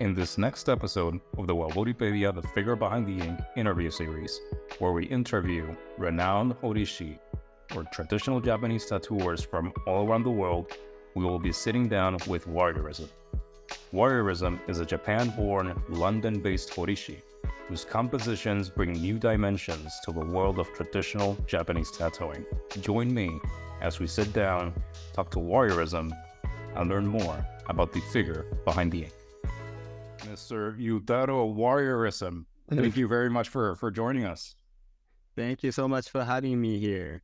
in this next episode of the Waboripedia The Figure Behind the Ink interview series, where we interview renowned Horishi, or traditional Japanese tattooers from all around the world. We will be sitting down with Warriorism. Warriorism is a Japan-born, London-based Horishi, whose compositions bring new dimensions to the world of traditional Japanese tattooing. Join me as we sit down, talk to Warriorism, and learn more about the figure behind the ink. Mr. Yutaro Warriorism, thank you very much for joining us. Thank you so much for having me here.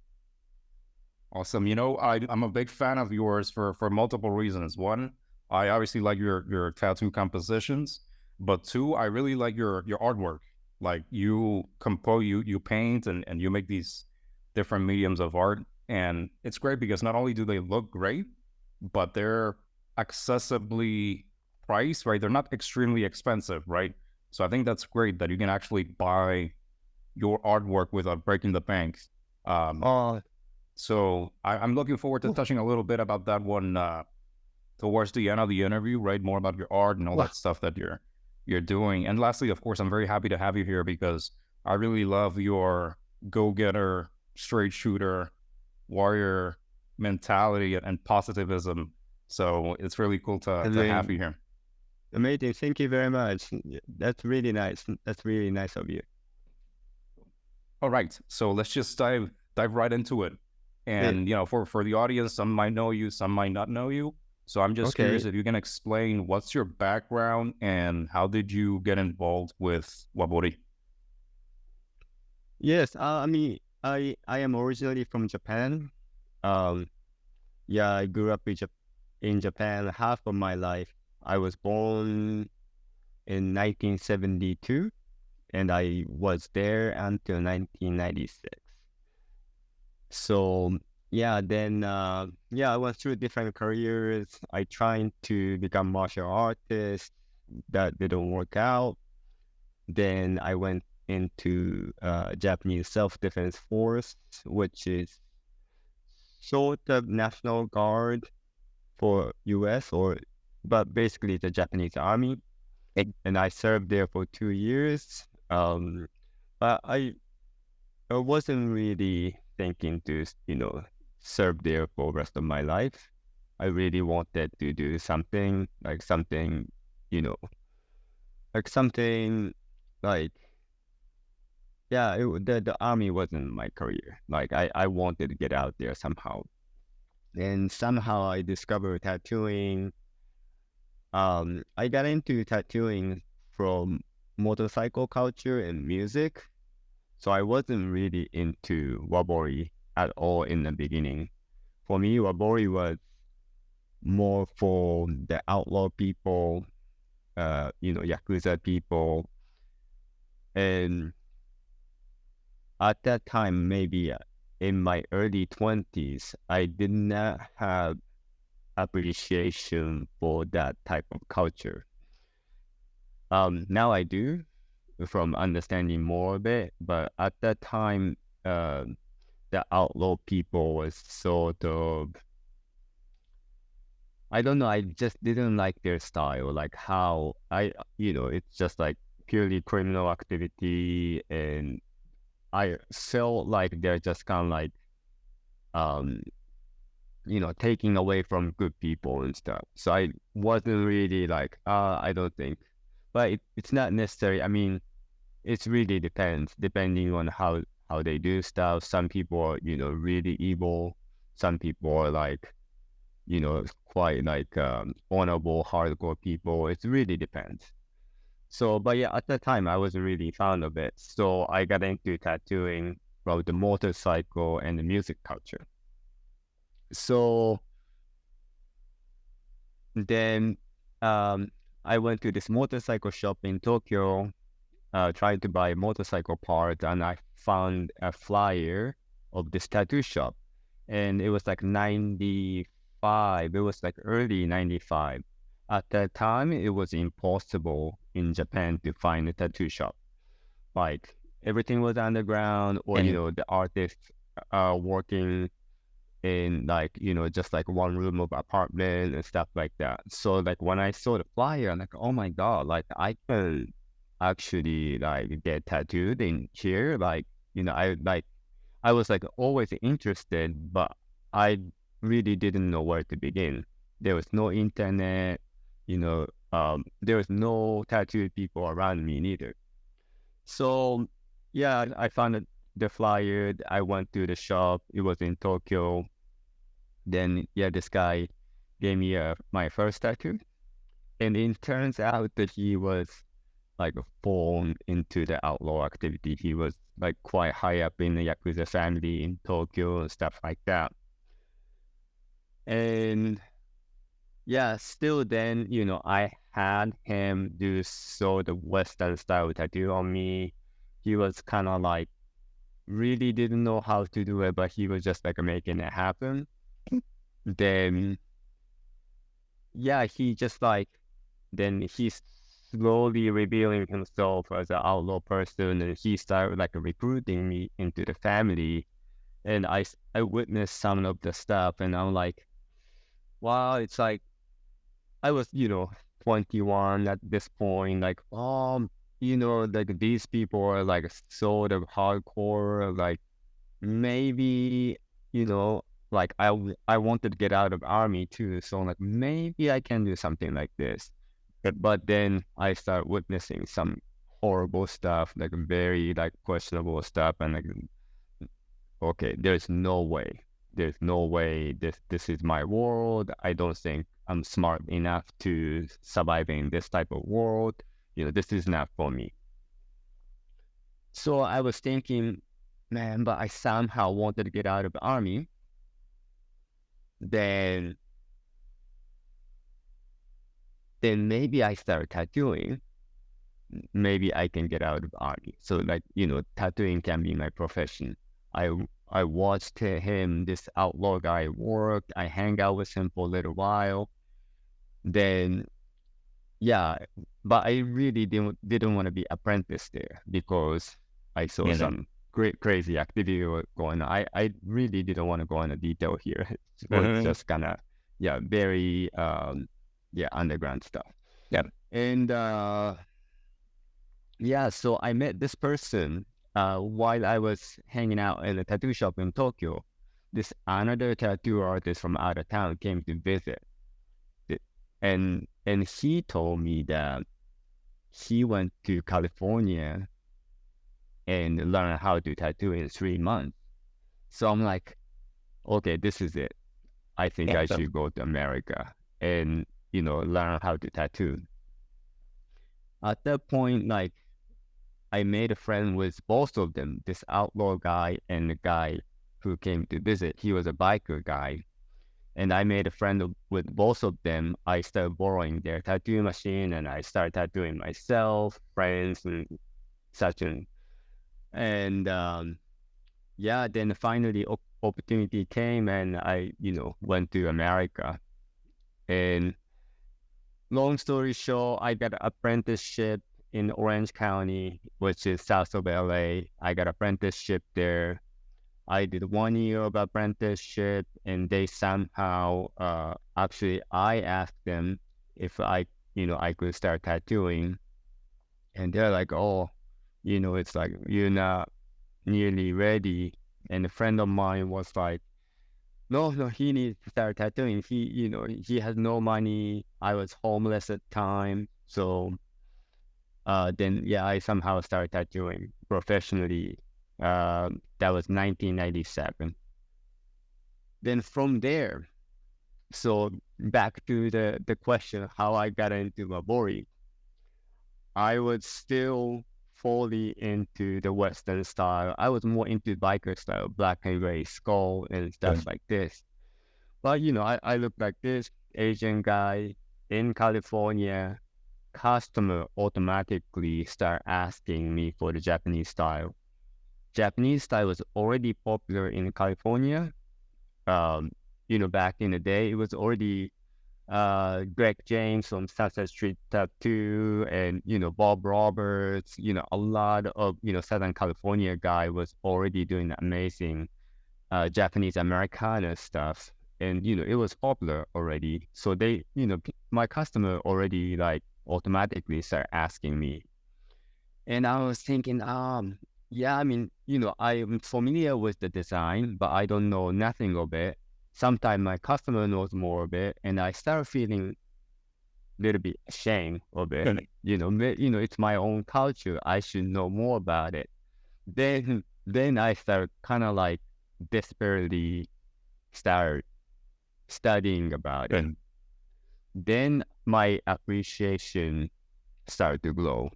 Awesome. You know, I'm a big fan of yours for multiple reasons. One, I obviously like your tattoo compositions, but two, I really like your artwork. Like you compose, you paint, and you make these different mediums of art, and it's great because not only do they look great, but they're accessibly priced, right? They're not extremely expensive, right? So I think that's great that you can actually buy your artwork without breaking the bank. So I'm looking forward to touching a little bit about that one towards the end of the interview, right? More about your art and all that stuff that you're doing. And lastly, of course, I'm very happy to have you here because I really love your go-getter, straight shooter, warrior mentality and positivism. So it's really cool to have you here. Amazing. Thank you very much. That's really nice. That's really nice of you. All right. So let's just dive right into it. And, you know, for the audience, some might know you, some might not know you. So I'm just curious if you can explain what's your background and how did you get involved with Wabori? Yes. I am originally from Japan. I grew up in Japan half of my life. I was born in 1972, and I was there until 1996. So, then I went through different careers. I tried to become martial artist. That didn't work out. Then I went into Japanese Self-Defense Force, which is sort of National Guard for U.S. but basically the Japanese Army, and I served there for 2 years. But I wasn't really thinking to serve there for the rest of my life. I really wanted to do something like the army wasn't my career. Like I wanted to get out there somehow. And somehow I discovered tattooing. I got into tattooing from motorcycle culture and music. So I wasn't really into Wabori at all in the beginning. For me, Wabori was more for the outlaw people, Yakuza people. And at that time, maybe in my early 20s, I did not have appreciation for that type of culture. Now I do, from understanding more of it, but at that time, the outlaw people was sort of, I don't know, I just didn't like their style, like how it's just like purely criminal activity, and I felt like they're just kind of like, taking away from good people and stuff. So I wasn't really like, I don't think, but it's not necessary. I mean, it really depends, depending on how they do stuff. Some people are, really evil. Some people are like, quite like honorable, hardcore people. It really depends. So, but yeah, at the time, I wasn't really fond of it. So I got into tattooing from the motorcycle and the music culture. So then I went to this motorcycle shop in Tokyo, trying to buy motorcycle parts, and I found a flyer of this tattoo shop. And it was like 95. It was like early 95. At that time, it was impossible in Japan to find a tattoo shop. Like everything was underground, or the artists working in like, just like one room of apartment and stuff like that. So like when I saw the flyer, I'm like, oh my God, like I can actually like get tattooed in here. Like, I was like always interested, but I really didn't know where to begin. There was no internet, there was no tattoo people around me neither. So yeah, I found the flyer. I went to the shop. It was in Tokyo. Then yeah, this guy gave me my first tattoo, and it turns out that he was like born into the outlaw activity. He was like quite high up in the Yakuza family in Tokyo and stuff like that. And yeah, still then, I had him do sort of Western style tattoo on me. He was kind of like really didn't know how to do it, but he was just like making it happen. Then yeah, he just like then he's slowly revealing himself as an outlaw person, and he started like recruiting me into the family. And I witnessed some of the stuff, and I'm like, wow, it's like I was 21 at this point, like like these people are like sort of hardcore, like maybe like I wanted to get out of army too, so like maybe I can do something like this. But then I start witnessing some horrible stuff, like very like questionable stuff, and like, okay, there's no way. There's no way this is my world. I don't think I'm smart enough to survive in this type of world. This is not for me. So I was thinking, man, but I somehow wanted to get out of the army. Then maybe I start tattooing. Maybe I can get out of the army. So like, tattooing can be my profession. I watched him, this outlaw guy, work. I hang out with him for a little while. Then, yeah, but I really didn't want to be apprentice there because I saw some great crazy activity going on. I really didn't want to go into detail here. It was just kind of, very, underground stuff. Yeah. And, yeah, so I met this person while I was hanging out in a tattoo shop in Tokyo. This another tattoo artist from out of town came to visit, and he told me that he went to California and learned how to tattoo in 3 months. So I'm like, okay, this is it. I think I should go to America and learn how to tattoo. At that point, like, I made a friend with both of them, this outlaw guy and the guy who came to visit. He was a biker guy. And I made a friend with both of them. I started borrowing their tattoo machine, and I started tattooing myself, friends, and such. And then finally opportunity came, and I, went to America. And long story short, I got an apprenticeship in Orange County, which is south of LA. I got apprenticeship there. I did 1 year of apprenticeship, and they somehow, actually, I asked them if I could start tattooing, and they're like, oh, it's like, you're not nearly ready. And a friend of mine was like, no, he needs to start tattooing. He has no money. I was homeless at the time. So, then I somehow started tattooing professionally. That was 1997. Then from there, so back to the question how I got into Wabori, I was still fully into the Western style. I was more into biker style, black and gray skull and stuff like this. But I look like this Asian guy in California. Customer automatically start asking me for the Japanese style. Japanese style was already popular in California. Back in the day, it was already Greg James from Sunset Street Tattoo and, Bob Roberts, a lot of, Southern California guy was already doing amazing Japanese Americana stuff, and it was popular already. So they, my customer already like automatically start asking me, and I was thinking, yeah, I mean, I'm familiar with the design, but I don't know nothing of it. Sometimes my customer knows more of it, and I start feeling a little bit ashamed of it. Good. It's my own culture. I should know more about it. Then I start kind of like desperately start studying about it. Good. Then my appreciation started to grow,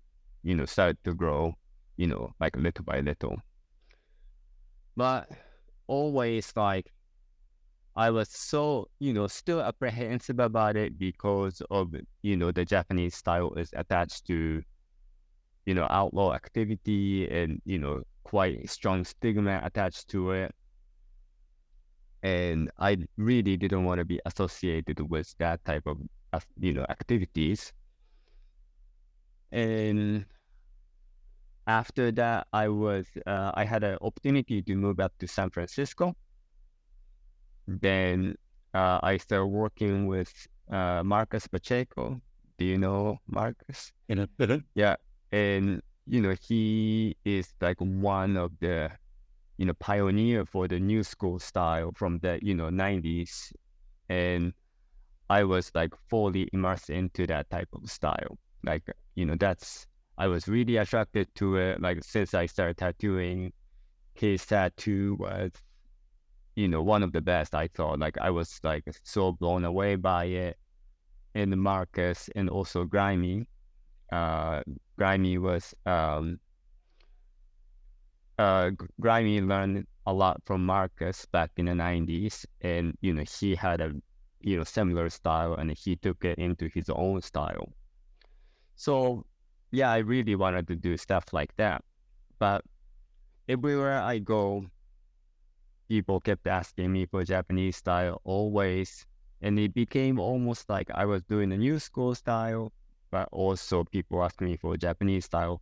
like little by little. But always like I was so, still apprehensive about it because of, the Japanese style is attached to, outlaw activity and, quite strong stigma attached to it. And I really didn't want to be associated with that type of, activities. And after that, I had an opportunity to move up to San Francisco. Then I started working with Marcus Pacheco. Do you know Marcus? Yeah. And, he is like one of the, pioneer for the new school style from the, 90s. And I was like fully immersed into that type of style. Like, I was really attracted to it. Like since I started tattooing, his tattoo was, one of the best, I thought. Like I was like so blown away by it. And Marcus and also Grimy. Grimy was Grimy learned a lot from Marcus back in the 90s, and he had a similar style, and he took it into his own style. So yeah, I really wanted to do stuff like that, but everywhere I go, people kept asking me for Japanese style always, and it became almost like I was doing a new school style, but also people asked me for Japanese style,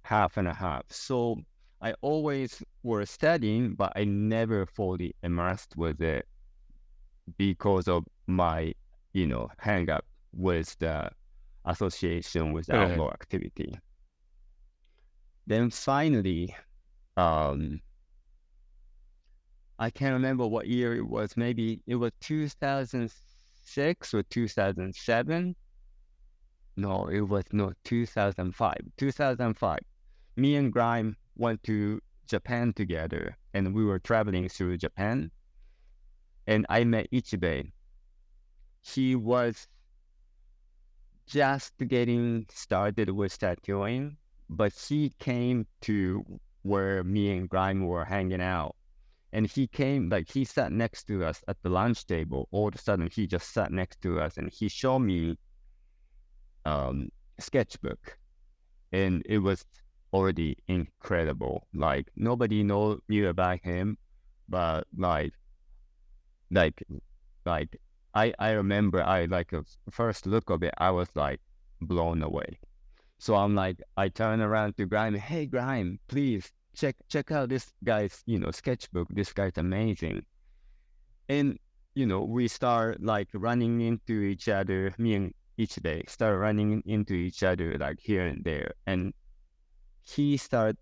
half and a half. So I always were studying, but I never fully immersed with it because of my, hang up with the association with outlaw activity. Then finally, I can't remember what year it was. Maybe it was 2006 or 2007. No, it was not 2005. 2005. Me and Grime went to Japan together, and we were traveling through Japan. And I met Ichibay. He was just getting started with tattooing, but he came to where me and Grime were hanging out. And he came, like he sat next to us at the lunch table. All of a sudden, he just sat next to us, and he showed me sketchbook, and it was already incredible. Like nobody knew about him, but like I remember I like a first look of it, I was like blown away. So I'm like, I turn around to Grime, hey Grime, please check out this guy's sketchbook. This guy's amazing. And we start like running into each other. Me and Ichibay start running into each other like here and there. And he started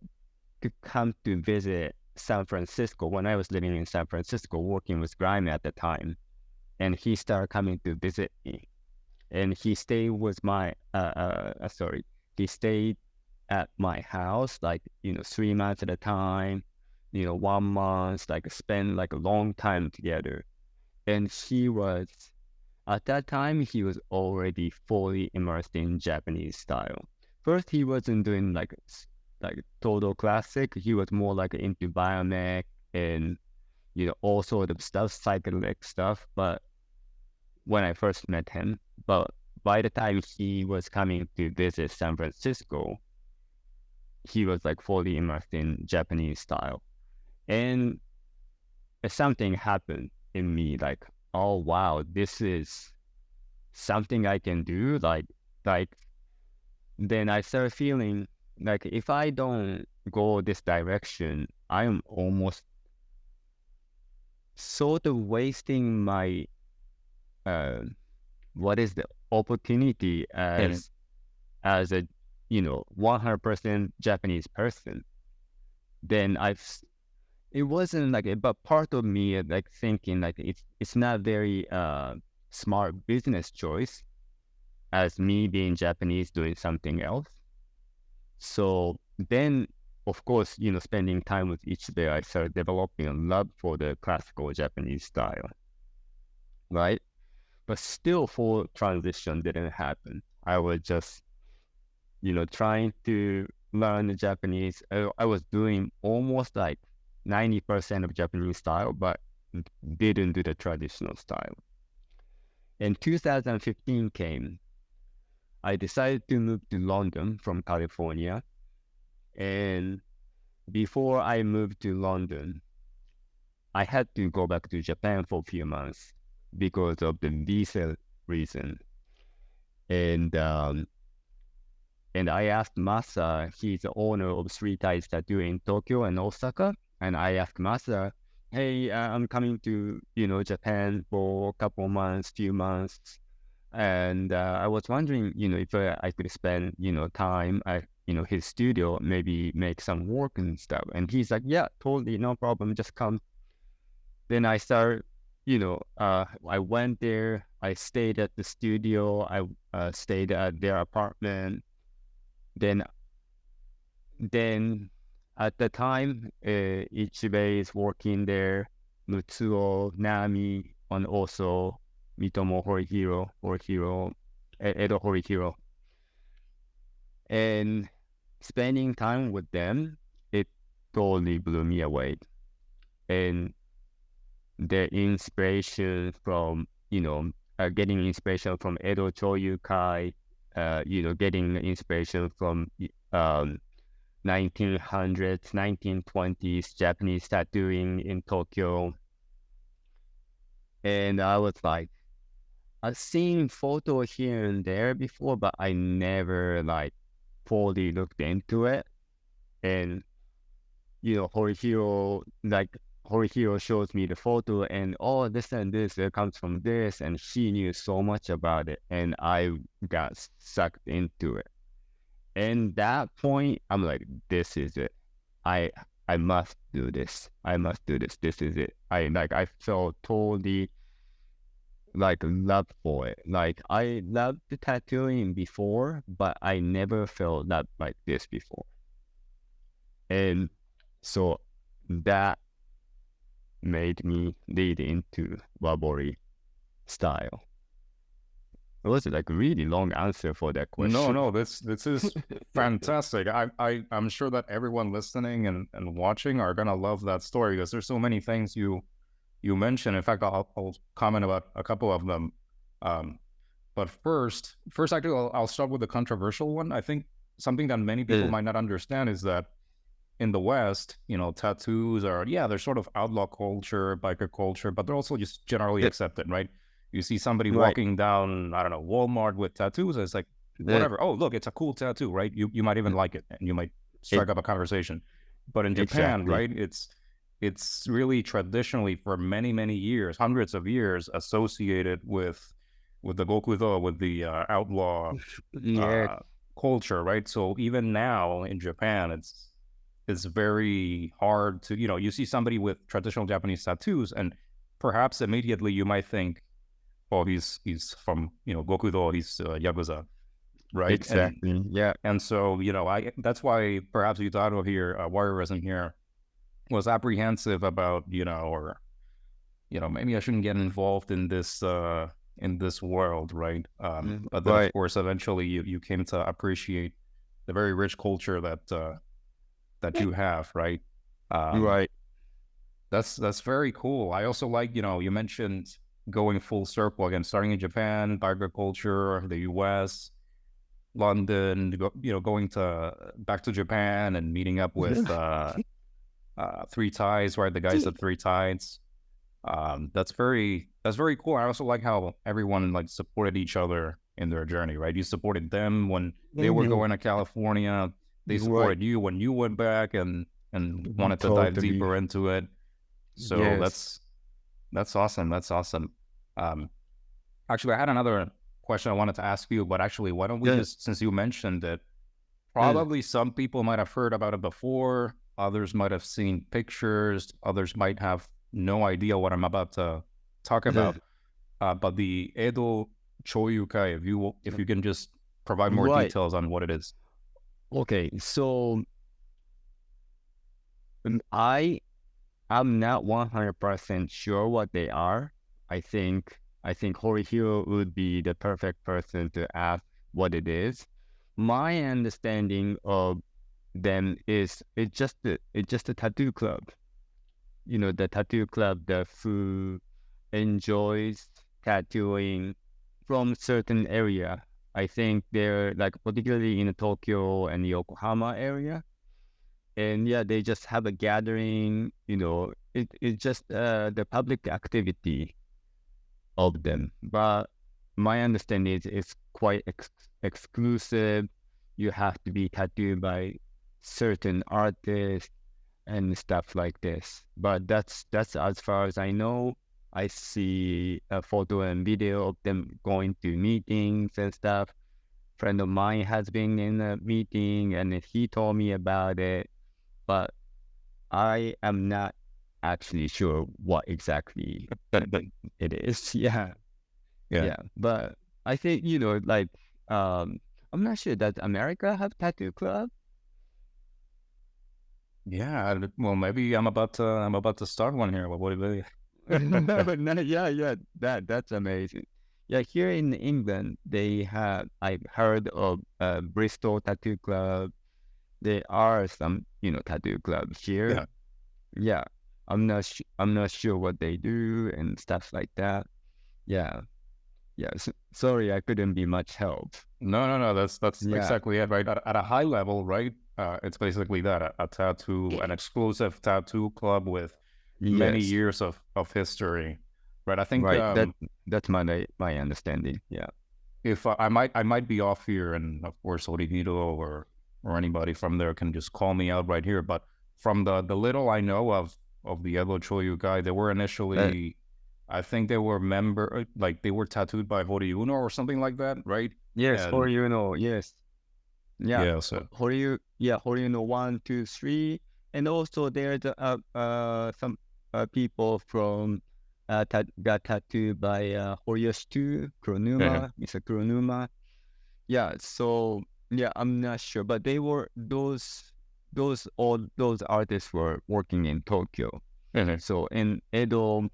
to come to visit San Francisco when I was living in San Francisco, working with Grime at the time. And he started coming to visit me. And he stayed with my he stayed at my house like 3 months at a time, 1 month, like spend like a long time together. And he was at that time he was already fully immersed in Japanese style. First he wasn't doing like total classic. He was more like into biomech and all sort of stuff, psychedelic stuff. But when I first met him, but by the time he was coming to visit San Francisco, he was like fully immersed in Japanese style. And something happened in me, like, oh wow, this is something I can do. Like then I started feeling like if I don't go this direction, I'm almost sort of wasting my uh, what is the opportunity as a 100% Japanese person. Then it wasn't like but part of me like thinking like it's not very smart business choice as me being Japanese doing something else. So then, of course, spending time with Ichibay, I started developing a love for the classical Japanese style, right? But still, full transition didn't happen. I was just, trying to learn the Japanese. I was doing almost like 90% of Japanese style, but didn't do the traditional style. And 2015 came. I decided to move to London from California. And before I moved to London, I had to go back to Japan for a few months because of the visa reason. And I asked Masa, he's the owner of Three Ties Tattoo in Tokyo and Osaka. And I asked Masa, hey, I'm coming to, Japan for a couple months, few months. And I was wondering, if I could spend, time at, his studio, maybe make some work and stuff. And he's like, yeah, totally, no problem, just come. Then I started, I went there, I stayed at the studio, I stayed at their apartment. Then at the time, Ichibay is working there, Mutsuo, Nami, and also Mitomo Horihiro, Edo Horihiro. And spending time with them, it totally blew me away. And the inspiration from, getting inspiration from Edo Choyukai, getting inspiration from 1900s, 1920s Japanese tattooing in Tokyo. And I was like, I've seen photos here and there before, but I never like fully looked into it. And Horihiro shows me the photo and this and this it comes from this, and she knew so much about it, and I got sucked into it. And that point, I'm like, this is it. I must do this. I must do this. This is it. I felt totally like love for it. Like I loved the tattooing before, but I never felt love like this before. And so that made me lead into Wabori style. It was like a really long answer for that question. No, this is fantastic. I'm sure that everyone listening and watching are gonna love that story because there's so many things you mentioned. In fact, I'll comment about a couple of them. But first, actually, I'll start with the controversial one. I think something that many people might not understand is that in the West, tattoos are, they're sort of outlaw culture, biker culture, but they're also just generally accepted, right? You see somebody walking down, I don't know, Walmart with tattoos, and it's like, whatever. Oh, look, it's a cool tattoo, right? You might even like it, and you might strike up a conversation. But in Japan, right, it's really traditionally for many, many years, hundreds of years, associated with the Gokudo, with the outlaw culture, right? So even now in Japan, it's very hard to, you see somebody with traditional Japanese tattoos, and perhaps immediately you might think, oh, he's from, Gokudo, he's Yakuza, right? Exactly. And so, that's why perhaps Yutaro here, Warriorism here, was apprehensive about, or, maybe I shouldn't get involved in this world, right? But then, of course, eventually you came to appreciate the very rich culture that you have, right? That's very cool. I also like, you mentioned going full circle again, starting in Japan, biker culture, the US, London, going back to Japan and meeting up with Three Ties, right? The guys at Three Ties. That's very cool. I also like how everyone like supported each other in their journey, right? You supported them when they were going to California. They supported you when you went back and wanted to dive deeper into it. So That's awesome. That's awesome. Um, Actually, I had another question I wanted to ask you, but actually, why don't we Yeah. just, since you mentioned it, Yeah. probably some people might have heard about it before, others might have seen pictures, others might have no idea what I'm about to talk Yeah. about. But the Edo Choyukai, if you can just provide more Right. details on what it is. Okay. So I I'm not 100% sure what they are. I think Horihiro would be the perfect person to ask what it is. My understanding of them is it's just a tattoo club. The tattoo club that who enjoys tattooing from certain area. I think they're like particularly in Tokyo and Yokohama area. And yeah, they just have a gathering, it's just the public activity of them. But my understanding is it's quite exclusive. You have to be tattooed by certain artists and stuff like this. But that's as far as I know. I see a photo and video of them going to meetings and stuff. Friend of mine has been in a meeting and he told me about it, but I am not actually sure what exactly it is. Yeah, Yeah. yeah. But I think, I'm not sure that America have tattoo club. Yeah. Well, maybe I'm about to start one here. What do you? Yeah, yeah. That's amazing. Yeah, here in England, I've heard of Bristol Tattoo Club. There are some, tattoo clubs here. Yeah. Yeah, I'm not sure what they do and stuff like that. Yeah, yeah. Sorry, I couldn't be much help. No. That's Yeah. exactly it, right? At a high level, right? It's basically that a tattoo, an exclusive tattoo club with many Yes. years of history, right? I think Right. That's my understanding. Yeah. if I might be off here, and of course, Horimono or anybody from there can just call me out right here. But from the little I know of the Edo Choyukai, they were Uh, initially, I think they were like they were tattooed by Horimono or something like that, right? yes. And Horimono. Yes. Yeah. yeah, so Yeah. Horimono 1, 2, 3, and also there's some people from got tattooed by Horiyoshi yeah, Kuronuma, Mr. Kuronuma. Yeah, so yeah, I'm not sure, but they were those artists were working in Tokyo. yeah, So in Edo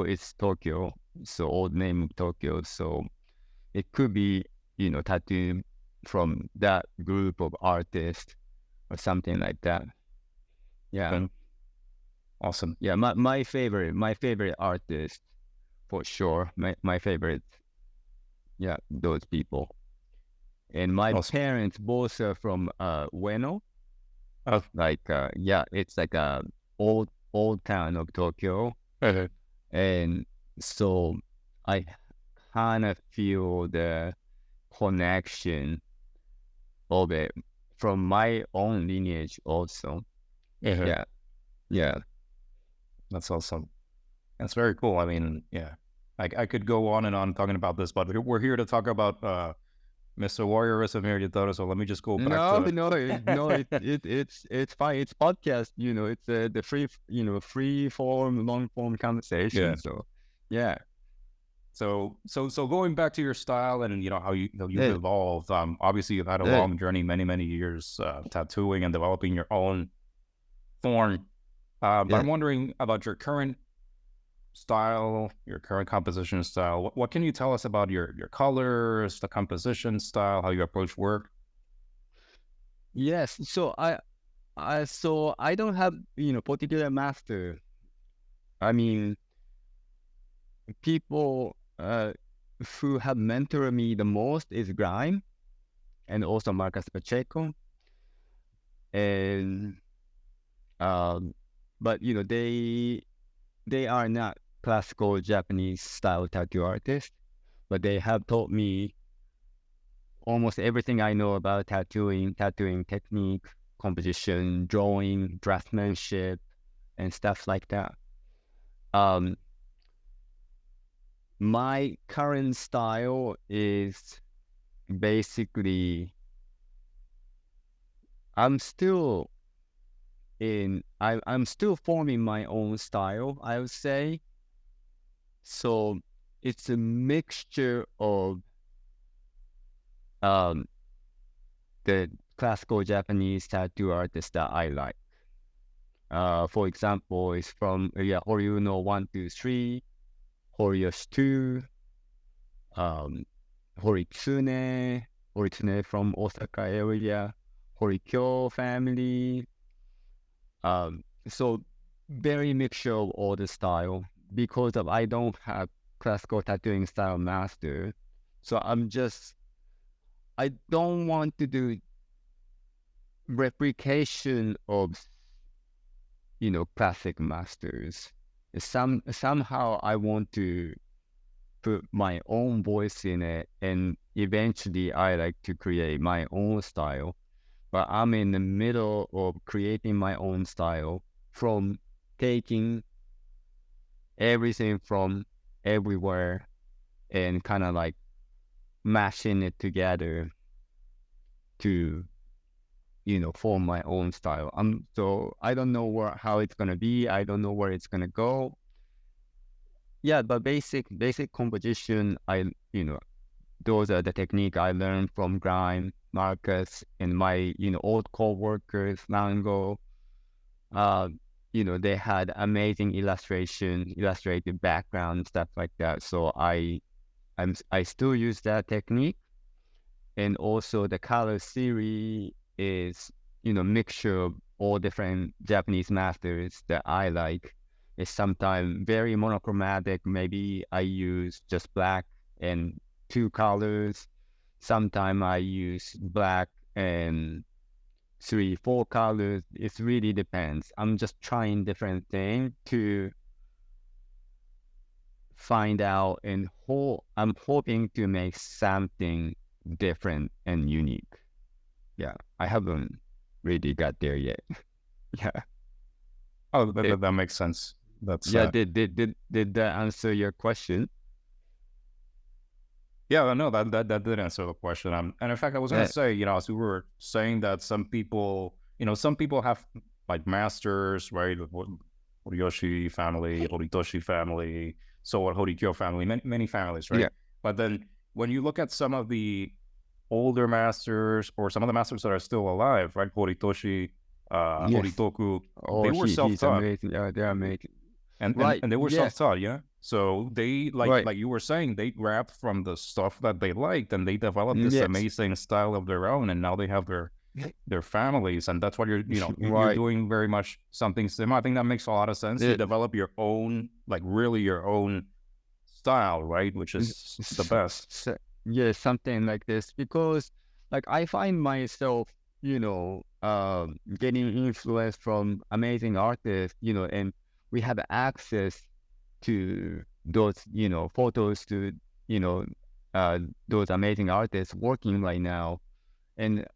is Tokyo, so old name of Tokyo. So it could be tattoo from that group of artists or something like that. Yeah, yeah. Awesome, yeah. My favorite artist for sure. My favorite. Yeah, those people. And my awesome. parents both are from Ueno, Uh, like yeah, it's like a old town of Tokyo, uh, and so I kind of feel the connection of it from my own lineage also. uh, Yeah, yeah, that's awesome. That's very cool. I mean, yeah, I could go on and on talking about this, but we're here to talk about Mr. Warriorism here, Yutaro. So let me just go back no, to no, no. It's fine. It's podcast. It's the free form, long form yeah. conversation. So, yeah, So going back to your style and how you've yeah, evolved. Obviously you've had a yeah, long journey, many years tattooing and developing your own form. But yeah. I'm wondering about your current style, your current composition style. What can you tell us about your colors, the composition style, how you approach work? Yes. So I don't have particular master. I mean, people who have mentored me the most is Grime and also Marcus Pacheco, and um, but they are not classical Japanese style tattoo artists, but they have taught me almost everything I know about tattooing technique, composition, drawing, draftsmanship, and stuff like that. Um, my current style is basically I'm still I'm still forming my own style, I would say. So it's a mixture of um the classical Japanese tattoo artists that I like. For example, it's from Horimono 123, Horiyoshi 2, um, Horitsune from Osaka area, Horikyo family. So very mixture of all the style because of I don't have classical tattooing style master. So I don't want to do replication of classic masters. Somehow I want to put my own voice in it, and eventually I like to create my own style. But I'm in the middle of creating my own style from taking everything from everywhere and kind of like mashing it together to form my own style. So I don't know how it's gonna be. I don't know where it's gonna go. Yeah, but basic composition, those are the technique I learned from Grime, Marcus, and my old co-workers, Mango. They had amazing illustrated background, stuff like that. So I still use that technique. And also the color series is, mixture of all different Japanese masters that I like. It's sometimes very monochromatic. Maybe I use just black and 2 colors. Sometimes I use black and 3, 4 colors. It really depends. I'm just trying different things to find out, and I'm hoping to make something different and unique. Yeah, I haven't really got there yet. Yeah. Oh, that makes sense. That's yeah. Did that answer your question? Yeah, no, that did answer the question. And in fact, I was going to say, as we were saying that some people have like masters, right? Horiyoshi family, Horitoshi family, so Horikyo family, many families, right? Yeah. But then when you look at some of the older masters or some of the masters that are still alive, right? Horitoshi, Horitoku, they were he's self-taught. amazing. Yeah, they're amazing. And Right. they were self-taught, yeah. So they Right. like you were saying, they grabbed from the stuff that they liked, and they developed this Yes. amazing style of their own, and now they have their families, and that's what you're you're Right. doing very much something similar. I think that makes a lot of sense. You develop your own, like really your own style, right? Which is the best. Yeah, something like this, because like I find myself, getting influence from amazing artists, and we have access to those, photos to, those amazing artists working right now. And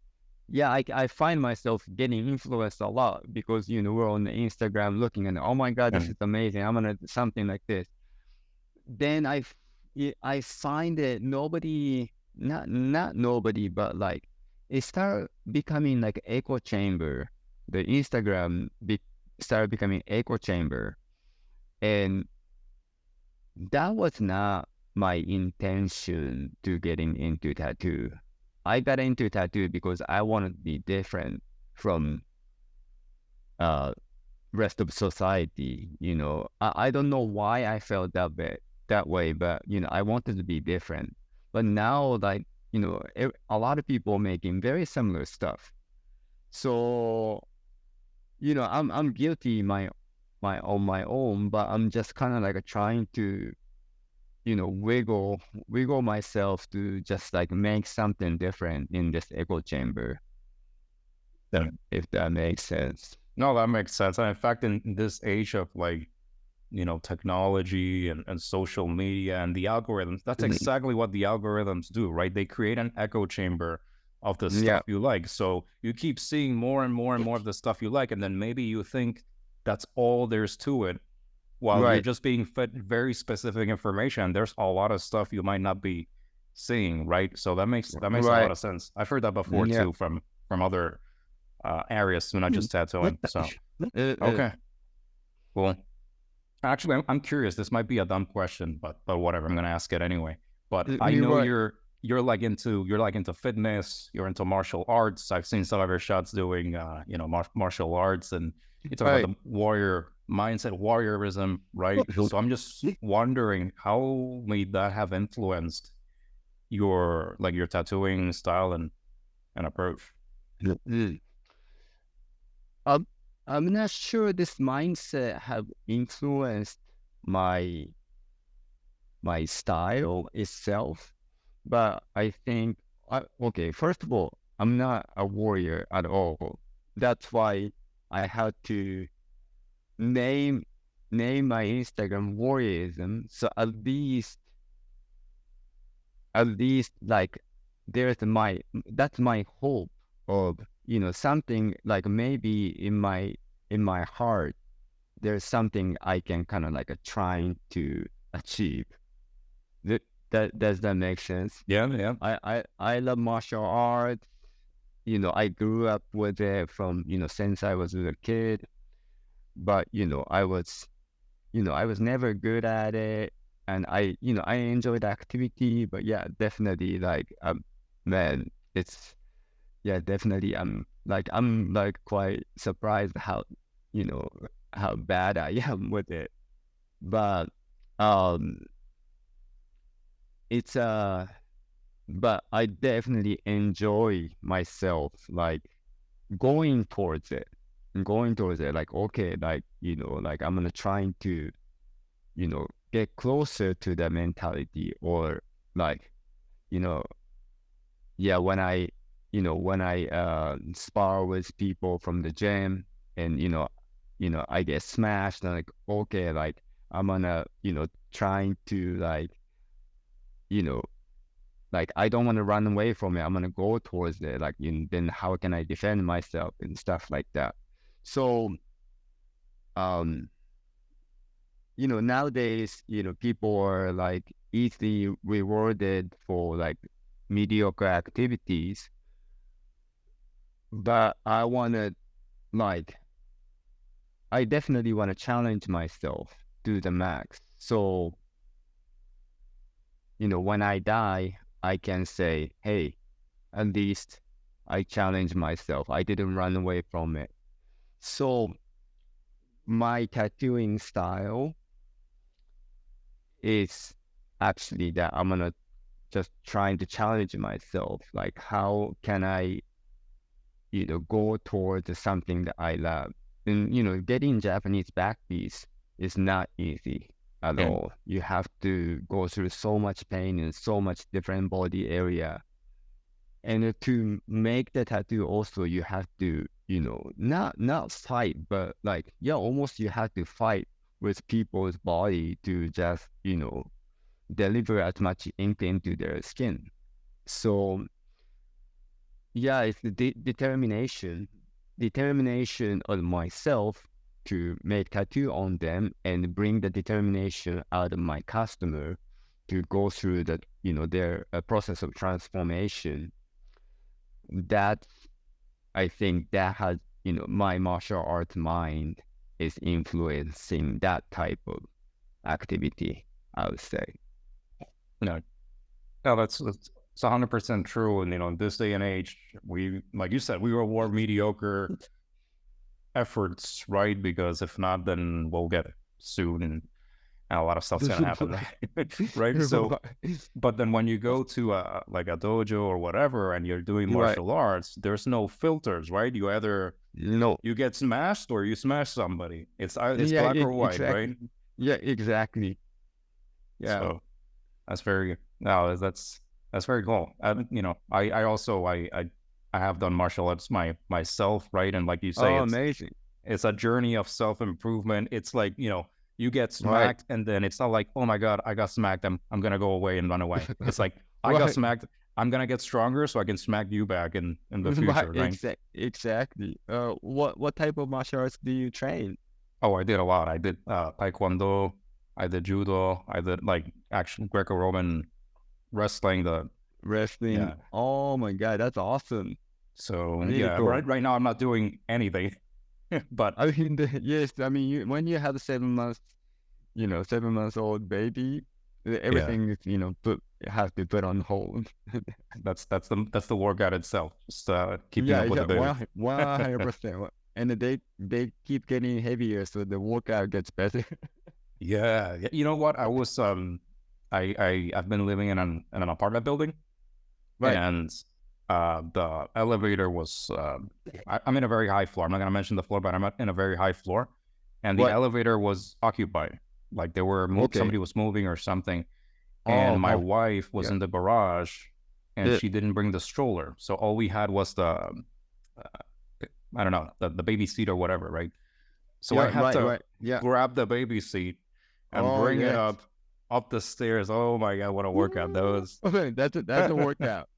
yeah, I find myself getting influenced a lot because, we're on Instagram looking and, oh my God, this is amazing. I'm going to do something like this. Then I find that not nobody, but like it started becoming like echo chamber. The Instagram started becoming echo chamber. And that was not my intention to getting into tattoo. I got into tattoo because I wanted to be different from rest of society. I don't know why I felt that way, but I wanted to be different. But now, like, a lot of people making very similar stuff. So, I'm guilty on my own, but I'm just kind of like trying to wiggle myself to just like make something different in this echo chamber. Yeah. If that makes sense. No, that makes sense. And in fact, in this age of like, technology and social media and the algorithms, that's exactly what the algorithms do, right? They create an echo chamber of the stuff you like. So you keep seeing more and more and more of the stuff you like, and then maybe you think that's all there's to it. while you're Right. just being fed very specific information, there's a lot of stuff you might not be seeing, right? So that makes a lot Right. of sense. I've heard that before Yeah. too from other areas, so not just tattooing. So Uh, okay, cool. Actually, I'm curious. This might be a dumb question, but whatever. I'm gonna ask it anyway. But I know right. you're like into fitness. You're into martial arts. I've seen some of your shots doing martial arts, and you talk about Right. the warrior mindset, warriorism, right? So I'm just wondering how may that have influenced your tattooing style and approach. I'm I'm not sure this mindset have influenced my my style itself, but I think okay. First of all, I'm not a warrior at all. That's why I had to name my Instagram Warriorism. So at least like there's my that's my hope of something like maybe in my heart there's something I can kind of like trying to achieve. That does that make sense? Yeah, yeah. I love martial arts. I grew up with it from since I was a kid, but I was never good at it, and I enjoyed the activity, but yeah, definitely like man, it's yeah, definitely I'm like quite surprised how you know how bad I am with it, but um it's but I definitely enjoy myself like going towards it like okay, like like I'm gonna trying to get closer to the mentality, or like you know yeah, when I spar with people from the gym, and I get smashed, and like okay, like I'm gonna trying to like you know like I don't want to run away from it, I'm gonna go towards it, like then how can I defend myself and stuff like that. So um nowadays, people are like easily rewarded for like mediocre activities, but like, I definitely want to challenge myself to the max. So, when I die, I can say, hey, at least I challenged myself. I didn't run away from it. So, my tattooing style is actually that I'm gonna just trying to challenge myself. Like, how can I, go towards something that I love? And, getting Japanese back piece is not easy at Yeah. all. You have to go through so much pain and so much different body area. And to make the tattoo also, you have to, not fight, but like, yeah, almost you have to fight with people's body to just, deliver as much ink into their skin. So yeah, it's the determination of myself to make tattoo on them and bring the determination out of my customer to go through the their process of transformation. That I think that has my martial arts mind is influencing that type of activity, I would say. No, no, that's it's 100% true. And in this day and age, we, like you said, we reward mediocre efforts, right? Because if not, then we'll get sued, and a lot of stuff's gonna happen, right? So, but then when you go to like a dojo or whatever, and you're doing Right. martial arts, there's no filters, right? You either No. you get smashed or you smash somebody. It's Yeah, black or white, right? exactly. Yeah, exactly. Yeah. So that's very no, that's very cool. I also I have done martial arts myself, right? And like you say, Oh, it's amazing. a journey of self improvement. It's like you get Right. smacked, and then it's not like, oh my god, I got smacked, I'm gonna go away and run away. It's like, I got Right. smacked, I'm gonna get stronger so I can smack you back in the Right. future, right? Exactly. What type of martial arts do you train? Oh, I did a lot. I did taekwondo, I did judo, I did like action Greco-Roman wrestling. Wrestling. Yeah. Oh my God, that's awesome. So Really yeah, cool. right now I'm not doing anything, but I mean, yes, I mean, when you have a 7 months, 7 months old baby, everything is, has to be put on hold. that's the workout itself. Just keeping Yeah, up with yeah, the baby. 100%. And they keep getting heavier, so the workout gets better. Yeah, you know what? I was I've been living in an apartment building, Right. and the elevator was I'm in a very high floor. I'm not gonna mention the floor, but I'm in a very high floor, and the What? elevator was occupied. Like they were Okay. somebody was moving or something, and my wife was yeah. in the garage, and Yeah. she didn't bring the stroller, so all we had was the I don't know the baby seat or whatever, right? So I Yeah, had to right. Yeah. grab the baby seat and Oh, bring it yes. up the stairs. Oh my God, what a workout that was! That's a workout.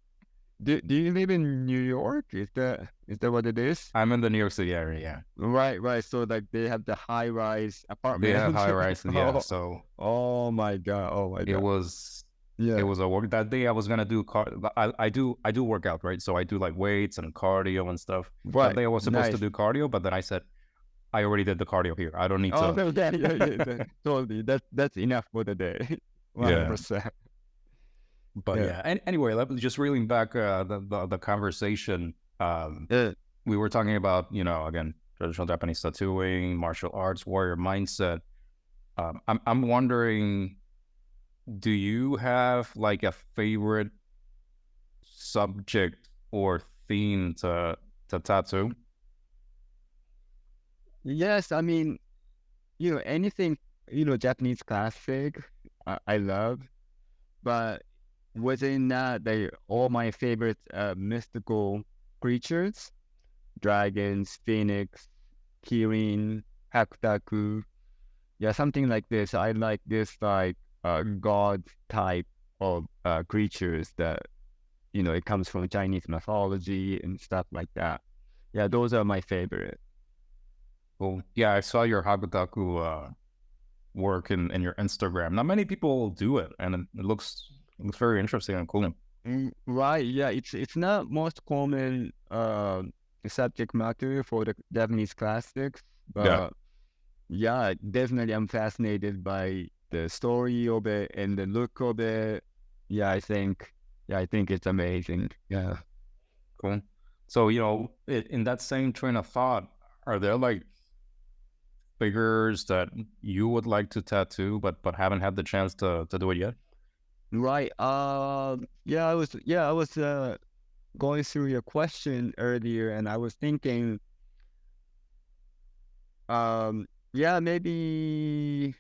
Do you live in New York? Is that what it is? I'm in the New York City area. Yeah, Right. So like they have the high rise they have apartments. high rise. Yeah, so Oh my God. Oh my it God. was Yeah. a work that day. I was gonna do I do work out, right? So I do like weights and cardio and stuff. That Right. day I was supposed to Nice. do cardio, but then I said I already did the cardio here. I don't need Oh, to. yeah. Totally. That's enough for the day. Yeah. 100%. But yeah. And anyway, let me just reeling back the conversation. Yeah. We were talking about, again, traditional Japanese tattooing, martial arts, warrior mindset. I'm wondering, do you have like a favorite subject or theme to tattoo? Yes, I mean, anything, Japanese classic, I love, but within that, they all my favorite mystical creatures, dragons, phoenix, kirin, hakutaku, yeah, something like this. I like this like god type of creatures that, it comes from Chinese mythology and stuff like that. Yeah, those are my favorite. Well, yeah, I saw your Habutaku work in your Instagram. Not many people do it, and it looks very interesting and cool. Right, yeah, it's not most common subject matter for the Japanese classics, Yeah, but yeah, definitely I'm fascinated by the story of it and the look of it. Yeah, I think it's amazing. Yeah. cool. So, in that same train of thought, are there like figures that you would like to tattoo, but haven't had the chance to do it yet? Right. I was going through your question earlier, and I was thinking, yeah, maybe,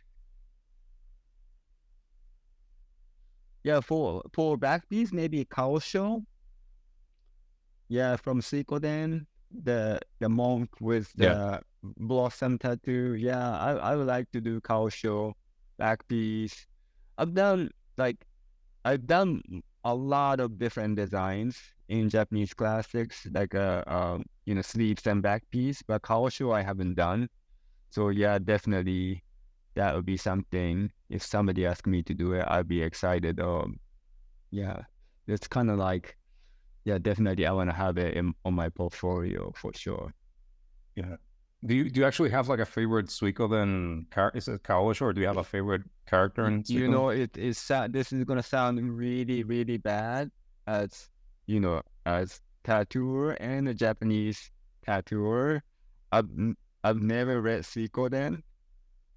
yeah, for back piece, maybe Kaosho. Yeah, from Suikoden, the monk with Yeah. the blossom tattoo. Yeah, I would like to do Kaosho back piece. I've done like I've done a lot of different designs in Japanese classics, like sleeves and back piece, but Kaosho I haven't done. So yeah, definitely that would be something. If somebody asked me to do it, I'd be excited. Yeah, it's kind of like, yeah, definitely I want to have it on my portfolio for sure. Yeah. Do you actually have like a favorite Suikoden character? Is it Kaoshi, or do you have a favorite character in Suikoden? It is sad. This is gonna sound really, really bad as as tattooer and a Japanese tattooer. I've I've never read Suikoden.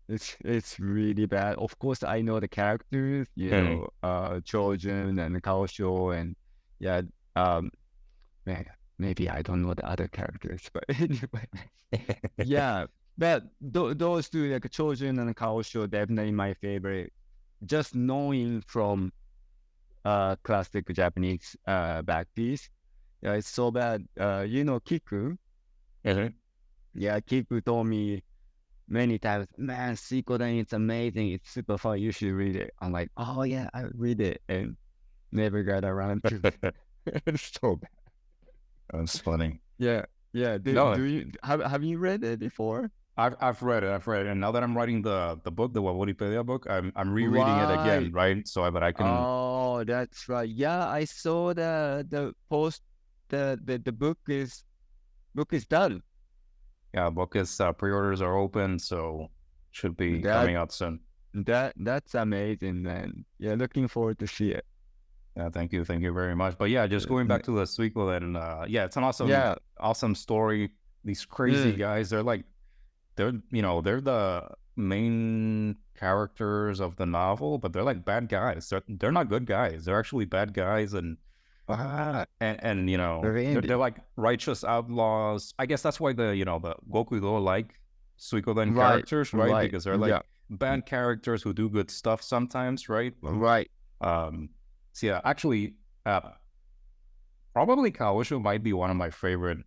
It's really bad. Of course, I know the characters, Chojun and Kaosho, and yeah, um, man, maybe I don't know the other characters, but anyway, yeah. But those two, like Chojun and Kaosho, definitely my favorite. Just knowing from classic Japanese back piece, yeah, it's so bad. Kiku. Mhm. Yeah, Kiku told me many times, man, Suikoden, it's amazing. It's super fun. You should read it. I'm like, oh yeah, I read it and never got around to it. It's so bad. That's funny. Yeah. Do No, you have you read it before? I've read it. I've read it, and now that I'm writing the book, the Waboripedia book, I'm rereading it again, Right. right? So but I can. Oh, that's right. Yeah, I saw the post. The book is done. Yeah, book is pre-orders are open, so should be That coming out soon. that's amazing, man. Yeah, looking forward to see it. Yeah, thank you very much. But yeah, just going Mm, back to the Suikoden, yeah, it's an yeah. awesome story. These crazy Mm, guys, they're the main characters of the novel, but they're like bad guys. They're not good guys. They're actually bad guys, and they're really. like righteous outlaws. I guess that's why the Gokudo like Suikoden Right. characters, right? Right. Because they're like Yeah. bad characters who do good stuff sometimes, right? Right. Um, so yeah, actually, probably Kaosho might be one of my favorite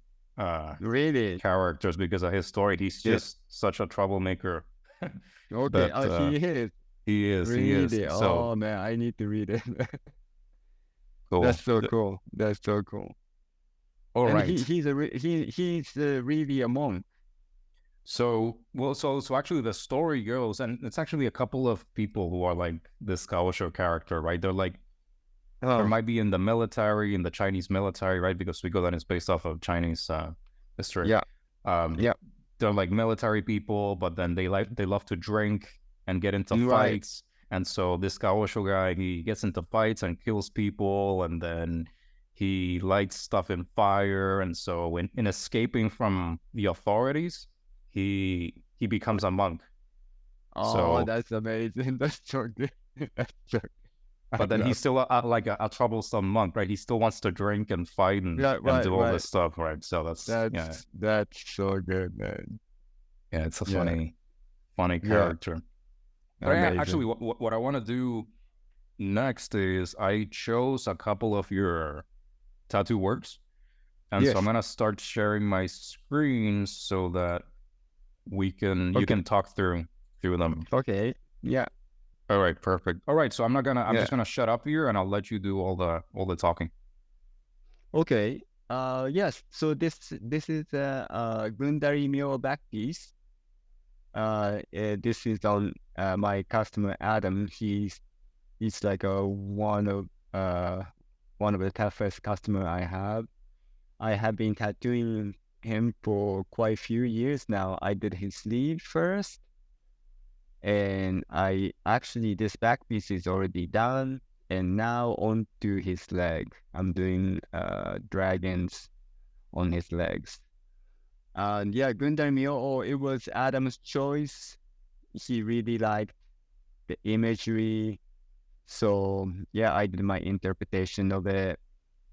Really. characters because of his story. He's Yeah. just such a troublemaker. Okay. But Oh, he is. he is. Really. So Oh man, I need to read it. That's cool. so cool. That's so cool. All And right. he's really a monk. So actually, the story goes, and it's actually a couple of people who are like this Kaosho character, right? There Oh. might be in the military, in the Chinese military, right? Because Suikoden is based off of Chinese history. Yeah. Um, Yeah. they're like military people, but then they love to drink and get into Right. fights. And so this Kaosho guy, he gets into fights and kills people, and then he lights stuff in fire. And so in escaping from the authorities, he becomes a monk. Oh, So, that's amazing. That's so good. That's so good. I but then love. he's still like a troublesome monk, right? He still wants to drink and fight Right. and Right. do all this Right. stuff, right? So That's so good, man. yeah, it's a Yeah. funny Yeah. character. But actually, Amazing. what I want to do next is I chose a couple of your tattoo works, and so I'm Yes. gonna start sharing my screen so that you Okay. can talk through them. Okay. Yeah. All right, perfect. All right, so I'm Yeah. just gonna shut up here and I'll let you do all the talking. Okay. Yes. So this is a Gundari Myo back piece. This is on my customer Adam. He's like one of the toughest customer I have. I have been tattooing him for quite a few years now. I did his sleeve first, and I actually this back piece is already done, and now onto his leg. I'm doing dragons on his legs. And yeah, Gundari Myo-O, it was Adam's choice. He really liked the imagery. So yeah, I did my interpretation of it.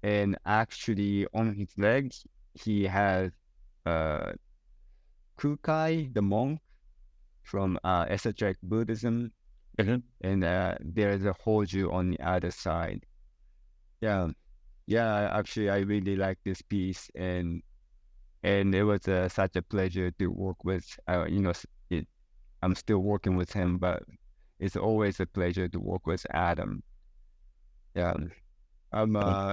And actually on his legs, he has uh Kukai, the monk from esoteric Buddhism, Mhm. and there's a Hoju on the other side. Yeah, yeah. Actually, I really like this piece, and it was such a pleasure to work with. I'm still working with him, but it's always a pleasure to work with Adam. Yeah,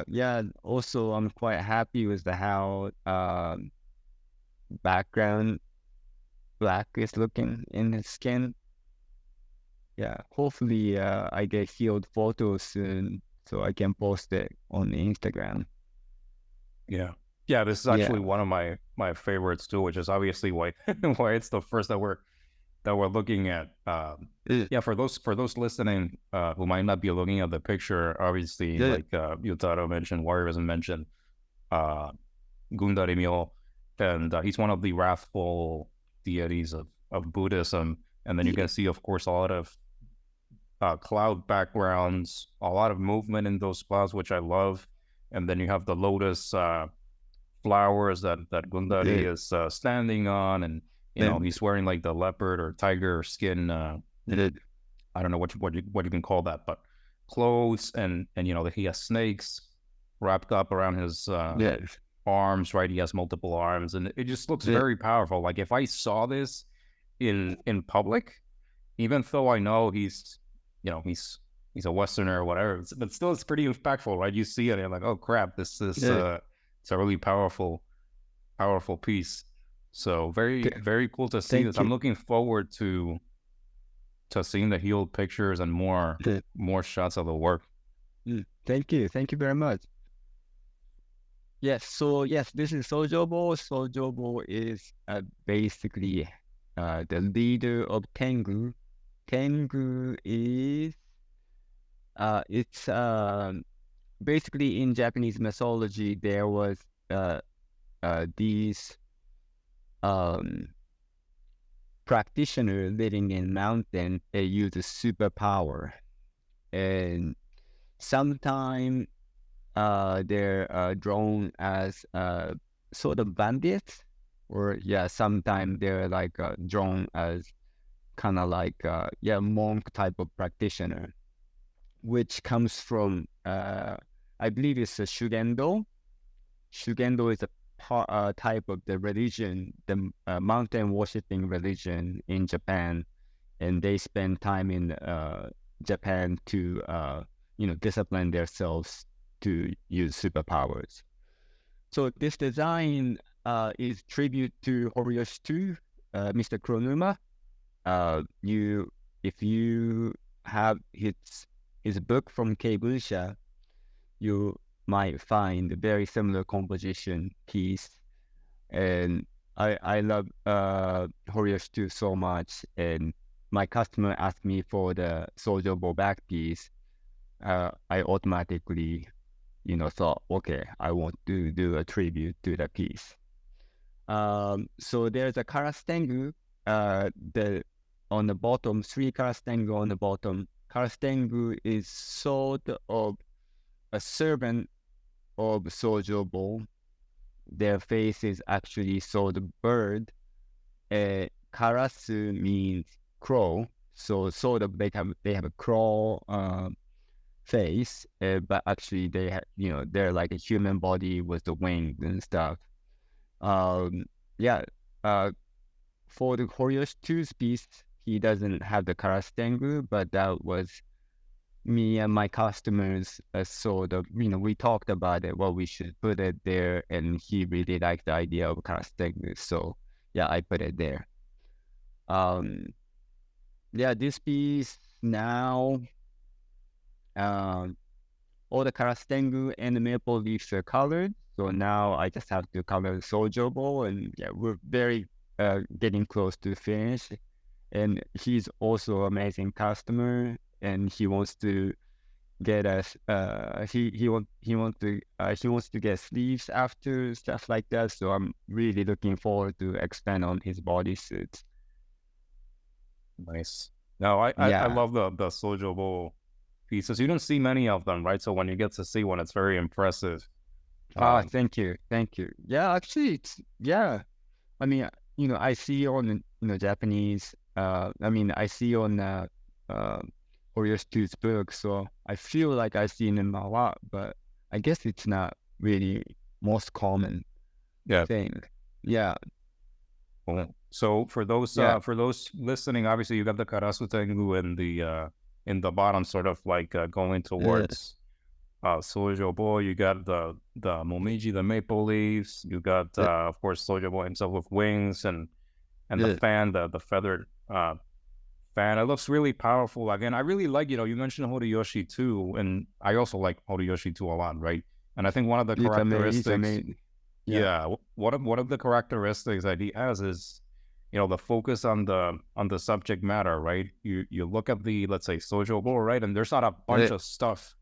yeah. Also, I'm quite happy with the how background black is looking in his skin. Yeah, hopefully I get healed photos soon so I can post it on Instagram. Yeah. Yeah, this is Yeah, actually one of my favorites too, which is obviously why why it's the first that we're looking at. yeah, Yeah, for those listening who might not be looking at the picture, obviously yeah, like Yutaro mentioned, Warriorism mentioned, uh, Gundari Myo, and he's one of the wrathful deities of Buddhism. And then you can see, of course, a lot of cloud backgrounds, a lot of movement in those clouds, which I love. And then you have the lotus flowers that Gundari yeah, is standing on, and yeah, he's wearing like the leopard or tiger skin. yeah, I don't know what you can call that, but clothes, and he has snakes wrapped up around his yeah, arms. Right, he has multiple arms, and it just looks yeah, very powerful. Like if I saw this in public, even though I know he's a Westerner or whatever, but still it's pretty impactful, right? You see it and you're like, oh crap, this is yeah, it's a really powerful piece. So very, very cool to see this. I'm looking forward to seeing the healed pictures and more shots of the work. Thank you very much. Yes, so yes, this is Sojobo. Sojobo is basically the leader of Tengu. Tengu is it's basically in Japanese mythology there was these practitioner living in mountain. They use a superpower, and sometimes they're drawn as sort of bandits, or sometimes they're like drawn as kind of like monk type of practitioner, which comes from I believe it's a Shugendo. Shugendo is a type of the religion, the mountain worshipping religion in Japan, and they spend time in Japan to discipline themselves to use superpowers. So this design is tribute to Horiyoshi, Mr. Kronuma. If you have his book from Keibunsha, you might find a very similar composition piece, and I love Horiyoshi so much. And my customer asked me for the Sojobo back piece. I automatically, thought, okay, I want to do a tribute to the piece. So there's a karastengu, on the bottom, 3 karastengu on the bottom. Karastengu is sort of a servant of Sojobo. Their face is actually sort of bird. Karasu means crow, so sort of they have a crow face, but actually they have, they're like a human body with the wings and stuff. For the Horiyoshi piece, he doesn't have the karastengu, but that was me and my customers sort of, we talked about it, we should put it there, and he really liked the idea of karastengu, so I put it there. This piece now, all the karastengu and the maple leaves are colored, so now I just have to color Sojobo, and we're very getting close to finish. And he's also an amazing customer, and he wants to get us he wants to get sleeves after, stuff like that, so I'm really looking forward to expand on his bodysuits. Nice. No, I love the Sojobo pieces. You don't see many of them, right? So when you get to see one, it's very impressive. Thank you. Actually, it's I mean, I see on Japanese, I see on Horiyoshi's book, so I feel like I've seen him a lot, but I guess it's not really most common thing. Cool. So for those listening, obviously you got the Karasu Tengu in the bottom, sort of like going towards Sojobo. You got the Momiji, the maple leaves. You got of course Sojobo himself with wings and the fan, the feathered fan. It looks really powerful. Again, I really like, you mentioned Horiyoshi too, and I also like Horiyoshi too a lot, right? And I think one of the characteristics, one of the characteristics that he has is, the focus on the subject matter, right? You look at the, let's say, Sojobo, right, and there's not a bunch of stuff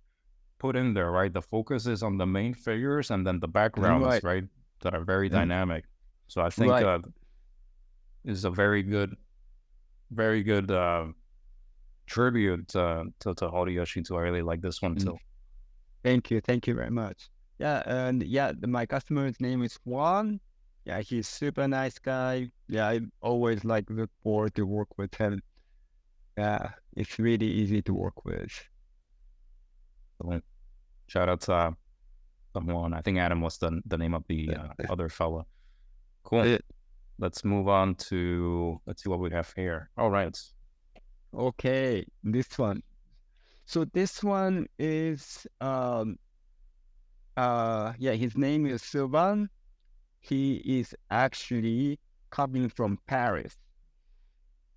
put in there, right? The focus is on the main figures and then the backgrounds, right, that are very dynamic. So I think is a very good tribute to Horiyoshi too. I really like this one too. Thank you very much. And my customer's name is Juan. He's super nice guy. I always look forward to work with him. It's really easy to work with. Shout out to Juan. I think Adam was the name of the other fella. Cool. Let's move on to, let's see what we have here. All right. Okay, this one. So this one is his name is Sylvan. He is actually coming from Paris.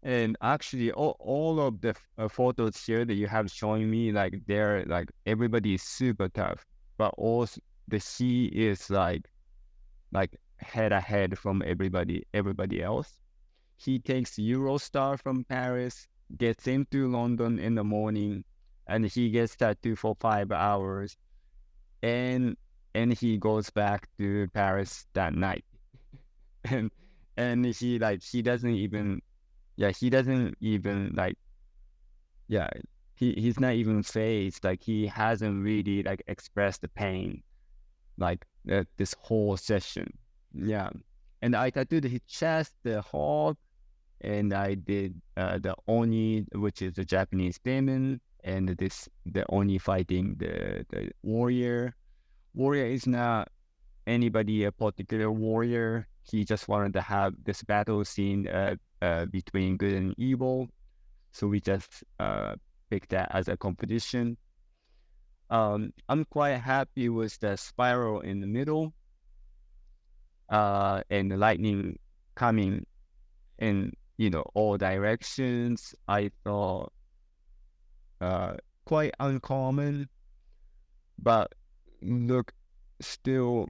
And actually, all of the photos here that you have showing me, like they're like everybody is super tough, but also he is like head ahead from everybody else. He takes Eurostar from Paris, gets into London in the morning, and he gets tattooed for 5 hours, and he goes back to Paris that night, and he doesn't even he's not even phased. Like he hasn't really like expressed the pain like this whole session. Yeah, and I tattooed his chest, the hawk, and I did the Oni, which is the Japanese demon, and the Oni fighting the warrior. Warrior is not anybody a particular warrior. He just wanted to have this battle scene between good and evil. So we just picked that as a competition. I'm quite happy with the spiral in the middle and the lightning coming in, all directions. I thought quite uncommon, but look still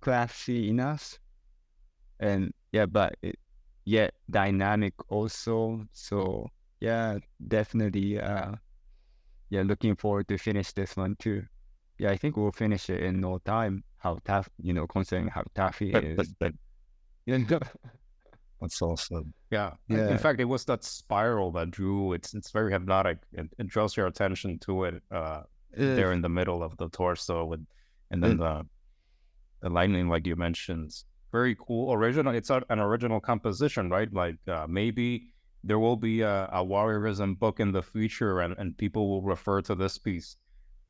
classy enough. And yet dynamic also. So yeah, definitely looking forward to finish this one too. Yeah, I think we'll finish it in no time. How tough, considering how tough he is. That's awesome. Yeah. In fact, it was that spiral that drew. It's very hypnotic. It draws your attention to it there in the middle of the torso, and then the lightning, like you mentioned. Very cool. Original. It's an original composition, right? Like maybe there will be a Warriorism book in the future, and people will refer to this piece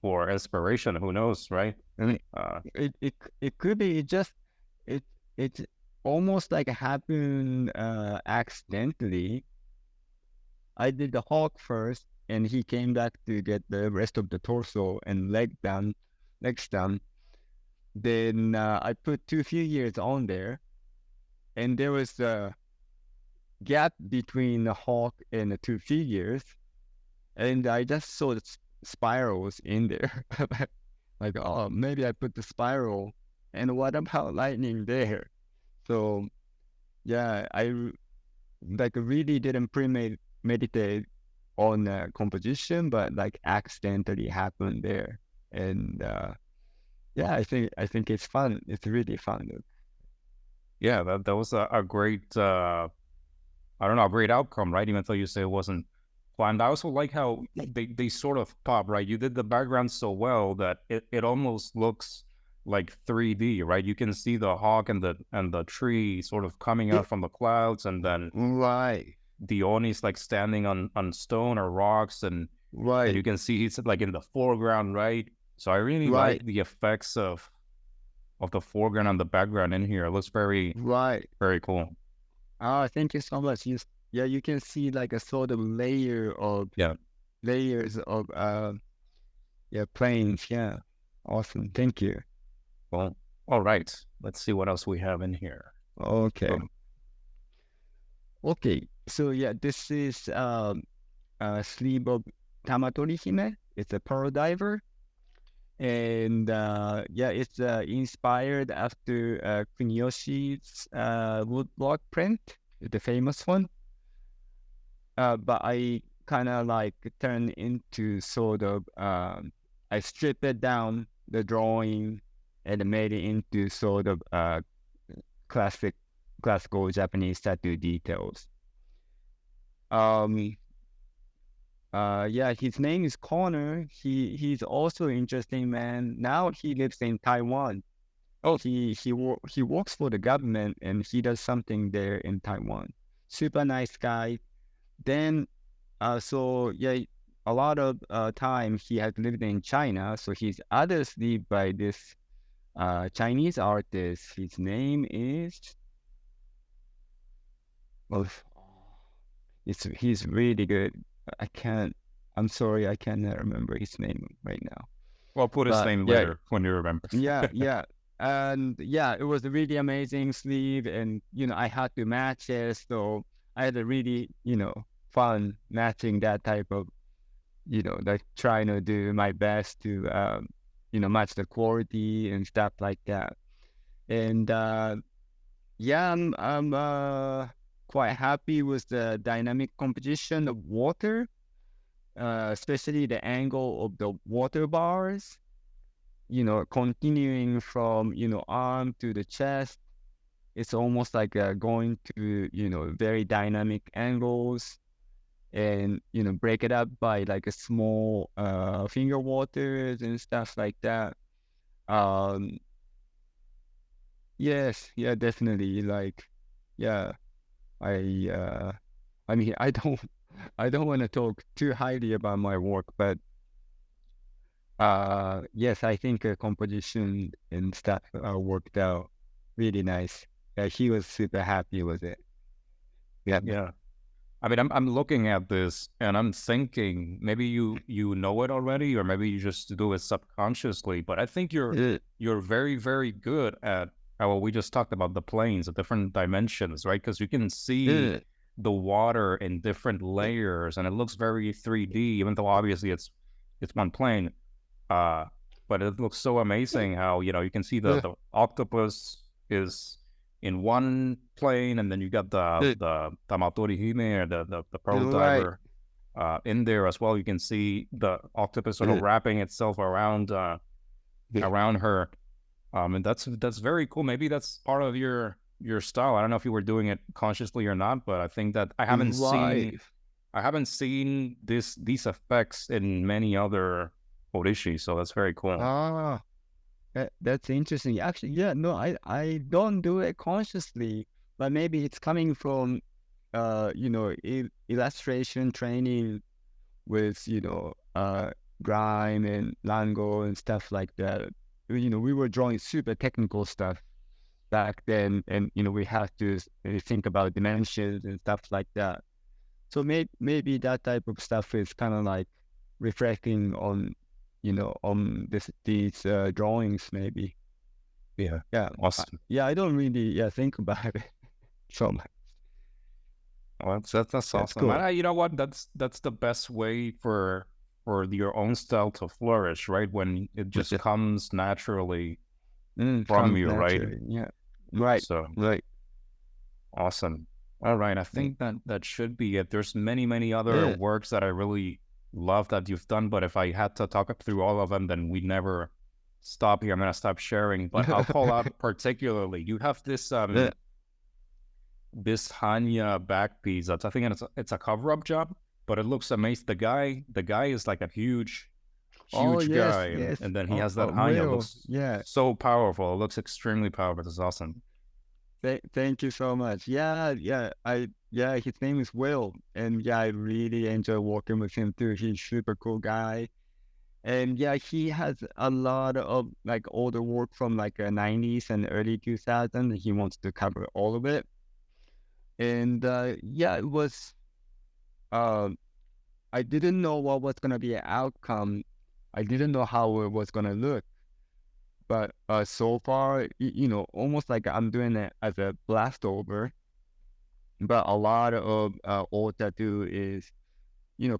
for inspiration. Who knows, right? I mean, it could be it almost like happened accidentally. I did the hawk first, and he came back to get the rest of the torso and legs done. Then I put 2 figures on there, and there was a gap between the hawk and the 2 figures, and I just saw the spirals in there. Like, oh, maybe I put the spiral, and what about lightning there? So yeah, I really didn't premeditate on composition, but like accidentally happened there, and yeah, I think it's fun. It's really fun. Yeah, that was a great I don't know, a great outcome, right? Even though you say it wasn't planned. I also like how they sort of pop, right? You did the background so well that it almost looks like 3D, right? You can see the hawk and the tree sort of coming out from the clouds, and then the Oni's like standing on stone or rocks, and you can see he's like in the foreground, right? So I really like the effects of the foreground and the background in here. It looks very very cool. Oh, thank you so much. You can see like a sort of layers of planes. Yeah, awesome. Thank you. Well, all right. Let's see what else we have in here. Okay. Okay. So yeah, this is sleeve of Tamatori-hime. It's a pearl diver. And it's inspired after Kuniyoshi's woodblock print, the famous one. But I kind of like turned into sort of, I stripped it down, the drawing, and made it into sort of classical Japanese tattoo details. His name is Connor. He's also an interesting man. Now he lives in Taiwan. Oh, he works for the government, and he does something there in Taiwan. Super nice guy. Then, a lot of time he has lived in China. So his other sleeve by this Chinese artist. His name is. Well, he's really good. I'm sorry, I cannot remember his name right now. Well, put his name later when you remember. Yeah. and yeah, it was a really amazing sleeve, and I had to match it, so I had a really fun matching that type of like trying to do my best to match the quality and stuff like that. And yeah, I'm quite happy with the dynamic composition of water, especially the angle of the water bars, continuing from, arm to the chest. It's almost like going to, very dynamic angles, and, break it up by like a small finger waters and stuff like that. Um, yes, yeah, definitely. Like, yeah, I, I mean, I don't want to talk too highly about my work, but yes, I think composition and stuff worked out really nice. He was super happy with it. Yeah. Yeah. I mean, I'm looking at this and I'm thinking maybe you know it already, or maybe you just do it subconsciously. But I think you're very, very good at what we just talked about, the planes, the different dimensions, right? Because you can see the water in different layers, and it looks very 3D, even though obviously it's one plane. But it looks so amazing how you can see the octopus is in one plane, and then you got the Tamatori-hime, or the pearl Right. diver in there as well. You can see the octopus sort of wrapping itself around around her, and that's very cool. Maybe that's part of your style. I don't know if you were doing it consciously or not, but I think that I haven't seen these effects in many other Horishi, so that's very cool. Ah, that's interesting. Actually, yeah, no, I don't do it consciously, but maybe it's coming from illustration training with Grime and Lango and stuff like that. We were drawing super technical stuff back then, and we had to think about dimensions and stuff like that. So maybe that type of stuff is kind of like reflecting on on these drawings, maybe. Yeah, Yeah, awesome. I don't really think about it so much. Well, that's awesome. Cool. And you know what? That's the best way for your own style to flourish, right? When it just comes naturally from you, right? Yeah. Right. So Right. awesome. All right, I think that should be it. There's many other works that I really love that you've done, but if I had to talk through all of them, then we'd never stop here. I'm gonna stop sharing, but I'll call out particularly. You have this this Hannya back piece. I think it's a cover-up job, but it looks amazing. The guy is like a huge guy, and then he has that Hannya. It looks so powerful. It looks extremely powerful. It's awesome. Thank you so much. Yeah, his name is Will, and I really enjoy working with him too. He's super cool guy, and he has a lot of like older work from like the 90s and early 2000s. He wants to cover all of it, and it was. I didn't know what was gonna be an outcome. I didn't know how it was gonna look. But so far, almost like I'm doing it as a blast over. But a lot of old tattoo is,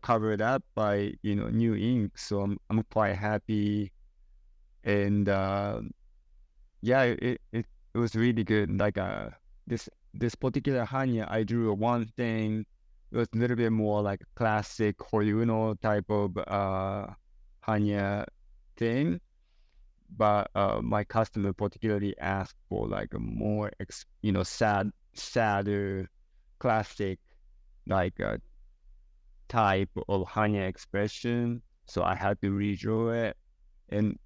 covered up by, new ink. So I'm quite happy. And it was really good. Like this particular Hannya, I drew one thing. It was a little bit more like classic Horimono type of Hannya thing. But my customer particularly asked for like a more sadder classic like type of Hannya expression, so I had to redraw it, and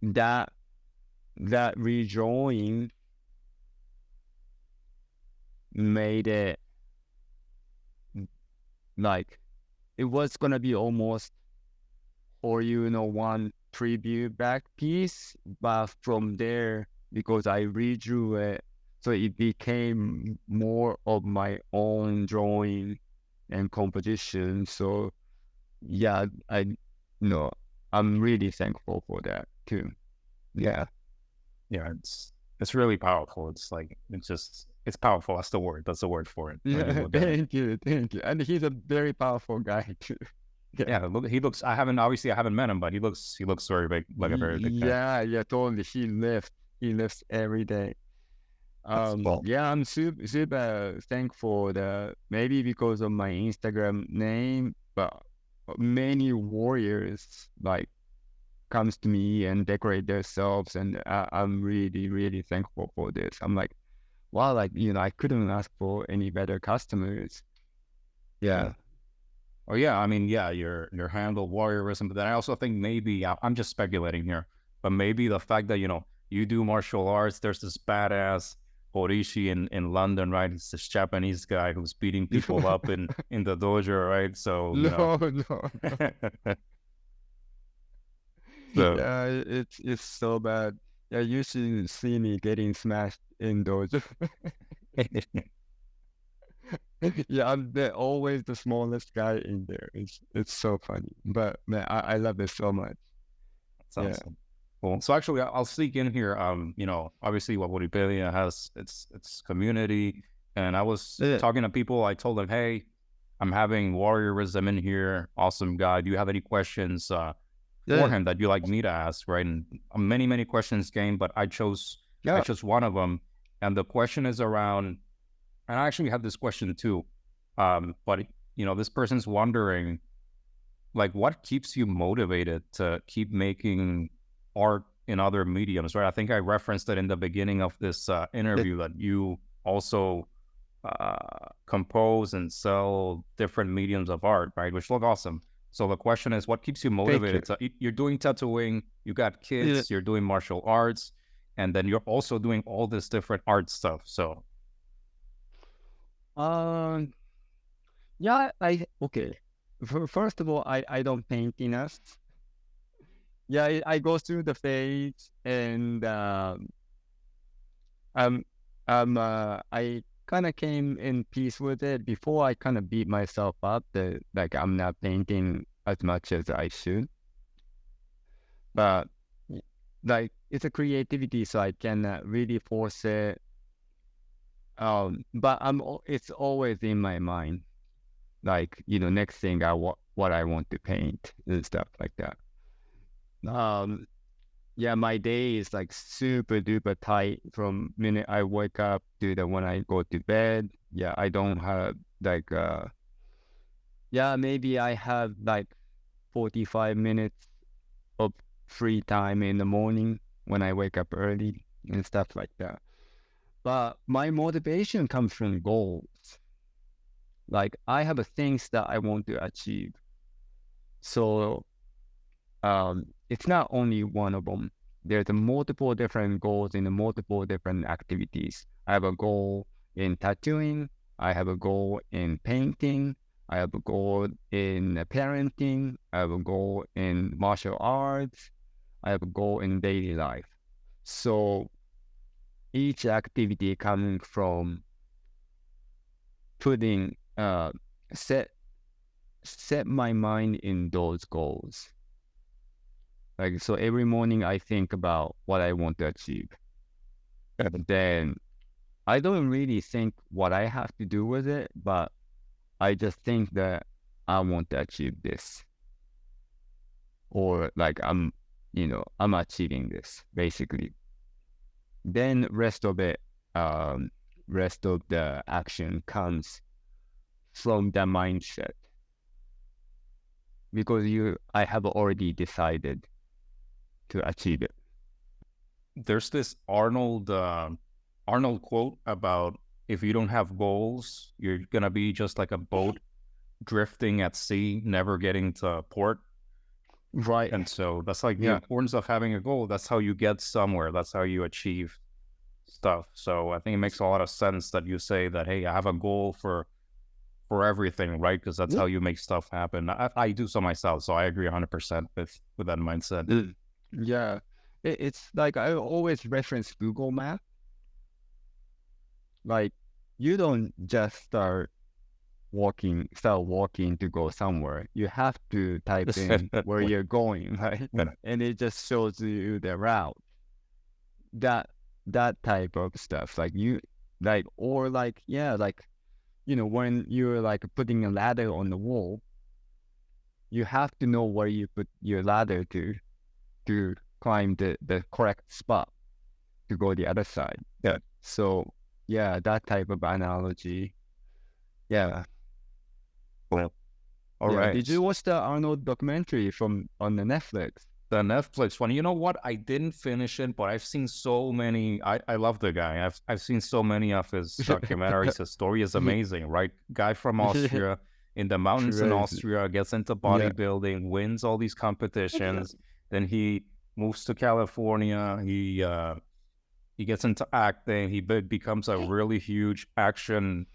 that redrawing made it like it was gonna be almost one preview back piece, but from there, because I redrew it, so it became more of my own drawing and composition. So I'm really thankful for that too. Yeah. Yeah, it's really powerful. It's powerful. That's the word. That's the word for it when you Yeah, look at it. thank you. And he's a very powerful guy too. Yeah. Yeah, he looks. I haven't met him, but he looks very big, like a very big guy. Yeah, totally. He lifts every day. That's cool. Yeah, I'm super thankful that maybe because of my Instagram name, but many warriors like comes to me and decorate themselves, and I'm really, really thankful for this. I'm like, wow, like, I couldn't ask for any better customers. Yeah. Oh yeah, I mean, yeah, your handle Warriorism, but then I also think maybe I'm just speculating here, but maybe the fact that you do martial arts, there's this badass Horishi in London, right? It's this Japanese guy who's beating people up in the dojo, right? So No. so Yeah, it's so bad. Yeah, you should see me getting smashed in those. Yeah, always the smallest guy in there. It's so funny. But man, I love it so much. that's Yeah. awesome. Cool. So actually, I'll sneak in here. Obviously, Waboripedia has its community, and I was Yeah. talking to people. I told them, hey, I'm having Warriorism in here. Awesome guy. Do you have any questions for Yeah. him that you like me to ask? Right, and many questions came, but I chose Yeah. one of them, and the question is around. And I actually had this question too, but this person's wondering, like, what keeps you motivated to keep making art in other mediums, right? I think I referenced it in the beginning of this interview that you also compose and sell different mediums of art, right? Which look awesome. So the question is, what keeps you Thank you. motivated? You're doing tattooing, you got Yeah. kids, you're doing martial arts, and then you're also doing all this different art stuff. So Um. Yeah. Okay. First of all, I don't paint enough. Yeah, I go through the phase, and um I kind of came in peace with it before I kind of beat myself up that like I'm not painting as much as I should. But like it's a creativity, so I can really force it. But it's always in my mind, like next thing what I want to paint and stuff like that. Um, yeah, my day is like super duper tight from minute I wake up to the when I go to bed. Yeah, I don't have like yeah, maybe I have like 45 minutes of free time in the morning when I wake up early and stuff like that. But my motivation comes from goals. Like I have things that I want to achieve. So it's not only one of them. There's multiple different goals in multiple different activities. I have a goal in tattooing. I have a goal in painting. I have a goal in parenting. I have a goal in martial arts. I have a goal in daily life. So each activity coming from putting set my mind in those goals. Like so every morning I think about what I want to achieve. And then I don't really think what I have to do with it, but I just think that I want to achieve this. Or like I'm achieving this basically. Then rest of the action comes from the mindset because I have already decided to achieve it. there's this Arnold quote about, if you don't have goals, you're gonna be just like a boat drifting at sea, never getting to port. Right. And so that's like the importance of having a goal. That's how you get somewhere. That's how you achieve stuff. So I think it makes a lot of sense that you say that, hey, I have a goal for everything, right? Because that's how you make stuff happen. I do so myself, so I agree 100% with that mindset. Yeah. It's like I always reference Google Maps. Like you don't just start walking to go somewhere. You have to type in where you're going, right? And it just shows you the route. that type of stuff. Like you like or like like when you're like putting a ladder on the wall, you have to know where you put your ladder to climb the correct spot to go the other side. Yeah. So that type of analogy. Yeah. Well, all right. Did you watch the Arnold documentary on the Netflix? The Netflix one. You know what? I didn't finish it, but I've seen so many. I love the guy. I've seen so many of his documentaries. His story is amazing, right? Guy from Austria, in the mountains in Austria, gets into bodybuilding, wins all these competitions. Then he moves to California. He gets into acting. He becomes a really huge action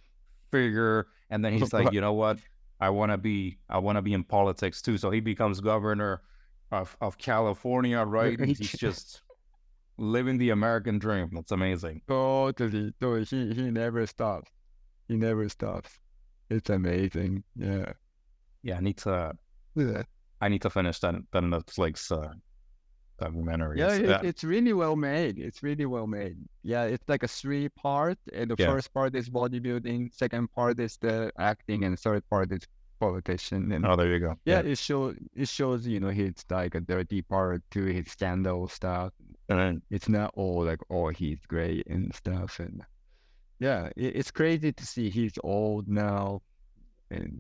figure, and then he's like, you know what? I want to be in politics too. So he becomes governor of California, right? He's just living the American dream. That's amazing. Totally. He never stops. He never stops. It's amazing. Yeah. Yeah, I need to finish that Netflix documentary. It's really well made. It's really well made. Yeah, it's like a 3-part, and the first part is bodybuilding, second part is the acting, and third part is politician. And there you go. It shows his like a dirty part to his scandal stuff. And it's not all like he's great and stuff. And it's crazy to see he's old now, and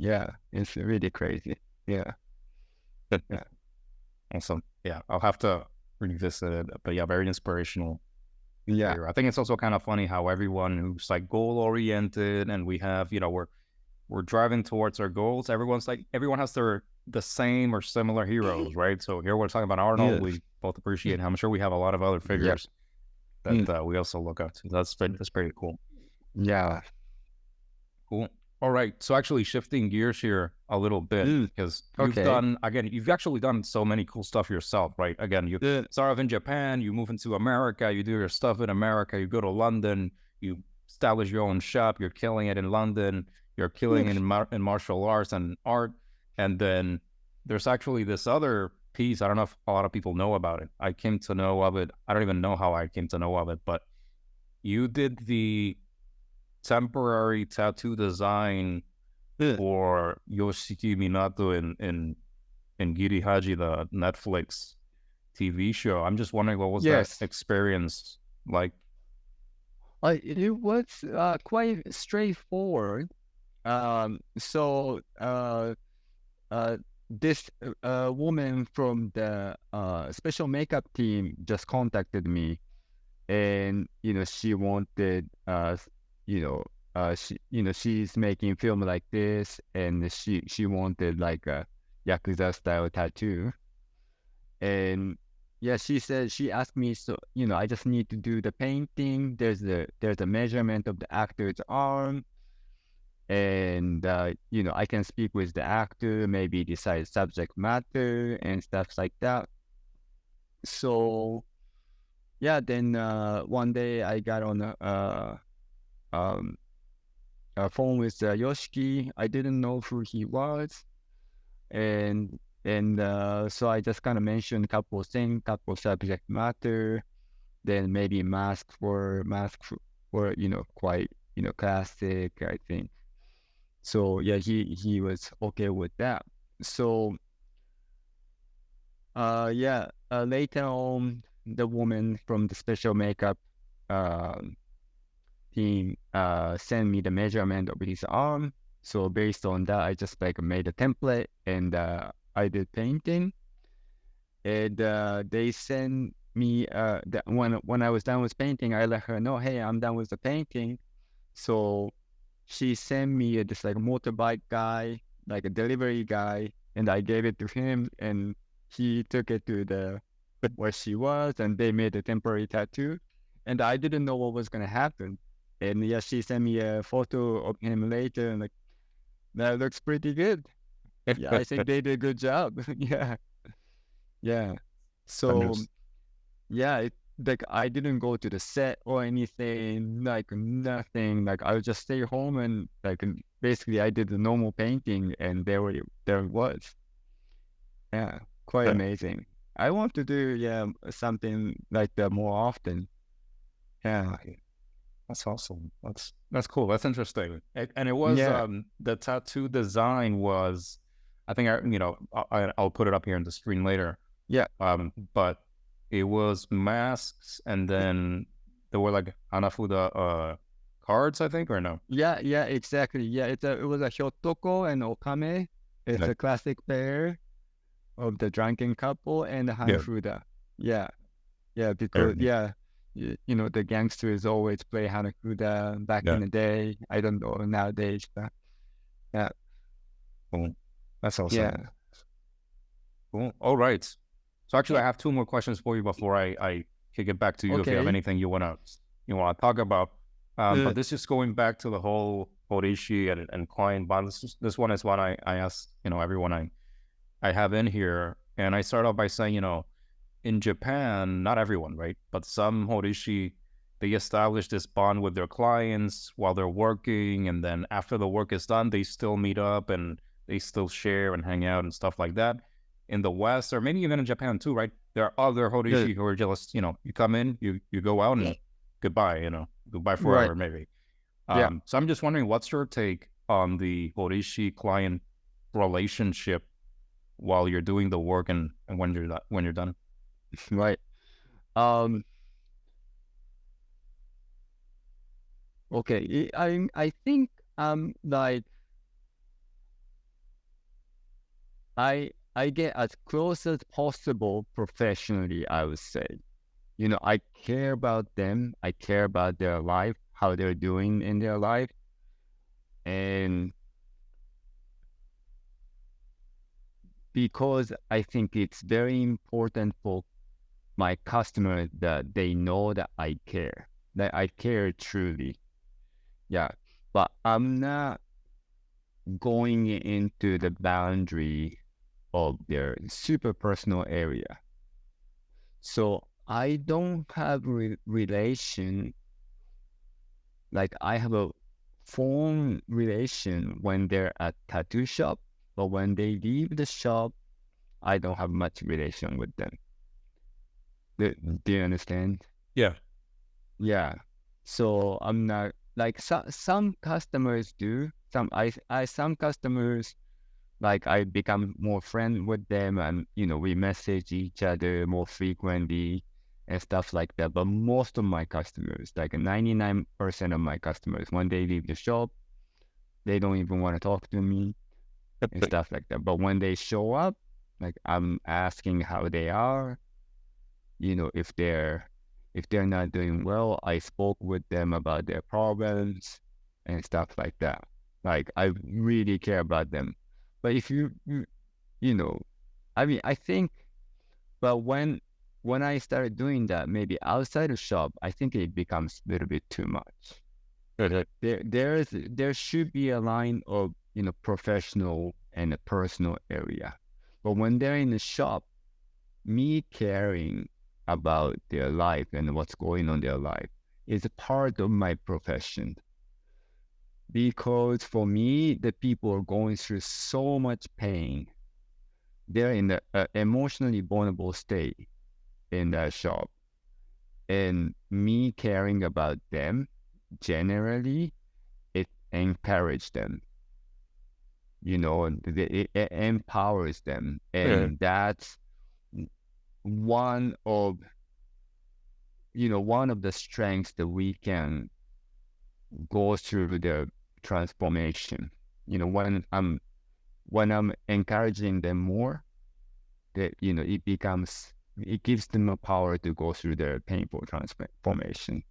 it's really crazy. Yeah. Awesome. Yeah, I'll have to revisit it. But very inspirational. Yeah. I think it's also kind of funny how everyone who's like goal oriented, and we have, we're driving towards our goals. Everyone has the same or similar heroes, right? So here we're talking about Arnold. Yes. We both appreciate him. I'm sure we have a lot of other figures that we also look up to. That's pretty cool. Yeah. Cool. All right. So actually shifting gears here a little bit, because you've actually done so many cool stuff yourself, right? Again, you start off in Japan, you move into America, you do your stuff in America, you go to London, you establish your own shop, you're killing it in London, you're killing it in martial arts and art. And then there's actually this other piece. I don't know if a lot of people know about it. I came to know of it. I don't even know how I came to know of it, but you did the temporary tattoo design for Yoshiki Minato in Giri Haji, the Netflix TV show. I'm just wondering, what was that experience like? It was quite straightforward. So this woman from the special makeup team just contacted me, and she wanted she's making film like this, and she wanted like a Yakuza style tattoo. And she asked me, so I just need to do the painting. There's a measurement of the actor's arm, and I can speak with the actor, maybe decide subject matter and stuff like that. So then one day I got on a phone with Yoshiki. I didn't know who he was, and so I just kind of mentioned a couple of things, couple of subject matter, then maybe mask for quite classic, I think. So he was okay with that. So later on, the woman from the special makeup team sent me the measurement of his arm. So based on that, I just made a template, and I did painting. And they sent me when I was done with painting, I let her know, hey, I'm done with the painting. So she sent me this motorbike guy, like a delivery guy, and I gave it to him, and he took it to where she was, and they made a temporary tattoo. And I didn't know what was gonna happen. And she sent me a photo of him later, and that looks pretty good. Yeah, I think they did a good job. Yeah. So I didn't go to the set or anything, nothing. I would just stay home, and basically I did the normal painting, and there it was. Yeah, quite amazing. I want to do something like that more often. Yeah. That's awesome. That's cool. That's interesting. And it was the tattoo design was, I think I'll put it up here on the screen later. Yeah. But it was masks, and then there were like Hanafuda cards, I think, or no? Yeah, exactly. Yeah, it was a Hyotoko and Okame. It's a classic pair of the drunken couple and the Hanafuda. Yeah, because the gangsters always play Hanafuda back in the day. I don't know nowadays, but yeah. Cool. That's awesome. Yeah. Cool. All right. So actually, I have two more questions for you before I kick it back to you if you have anything you wanna talk about. But this is going back to the whole Horishi and client bond. This one is one I ask everyone I have in here, and I start off by saying in Japan, not everyone, right? But some Horishi, they establish this bond with their clients while they're working, and then after the work is done, they still meet up and they still share and hang out and stuff like that. In the West, or maybe even in Japan too, right? There are other Horishi who are just, you come in, you go out, and goodbye, goodbye forever, maybe. So I'm just wondering, what's your take on the Horishi client relationship while you're doing the work and when you're done? Right. Okay. I think like I get as close as possible professionally, I would say. I care about them. I care about their life, how they're doing in their life. And because I think it's very important for my customers that they know that I care truly. Yeah. But I'm not going into the boundary of their super personal area. So I don't have relation, like I have a phone relation when they're at tattoo shop, but when they leave the shop, I don't have much relation with them. Do you understand? Yeah. Yeah. So I'm not like some customers do. Some customers, like I become more friend with them, and we message each other more frequently and stuff like that. But most of my customers, like 99% of my customers, when they leave the shop, they don't even want to talk to me and stuff like that. But when they show up, like I'm asking how they are. If they're not doing well, I spoke with them about their problems and stuff like that. Like I really care about them. But if I think, but when I started doing that, maybe outside the shop, I think it becomes a little bit too much. There should be a line of professional and a personal area. But when they're in the shop, me caring about their life and what's going on in their life is a part of my profession. Because for me, the people are going through so much pain. They're in the emotionally vulnerable state in that shop. And me caring about them, generally, it encourages them. It empowers them. And that's one of the strengths that we can go through the transformation. When I'm encouraging them more, that it gives them a power to go through their painful transformation.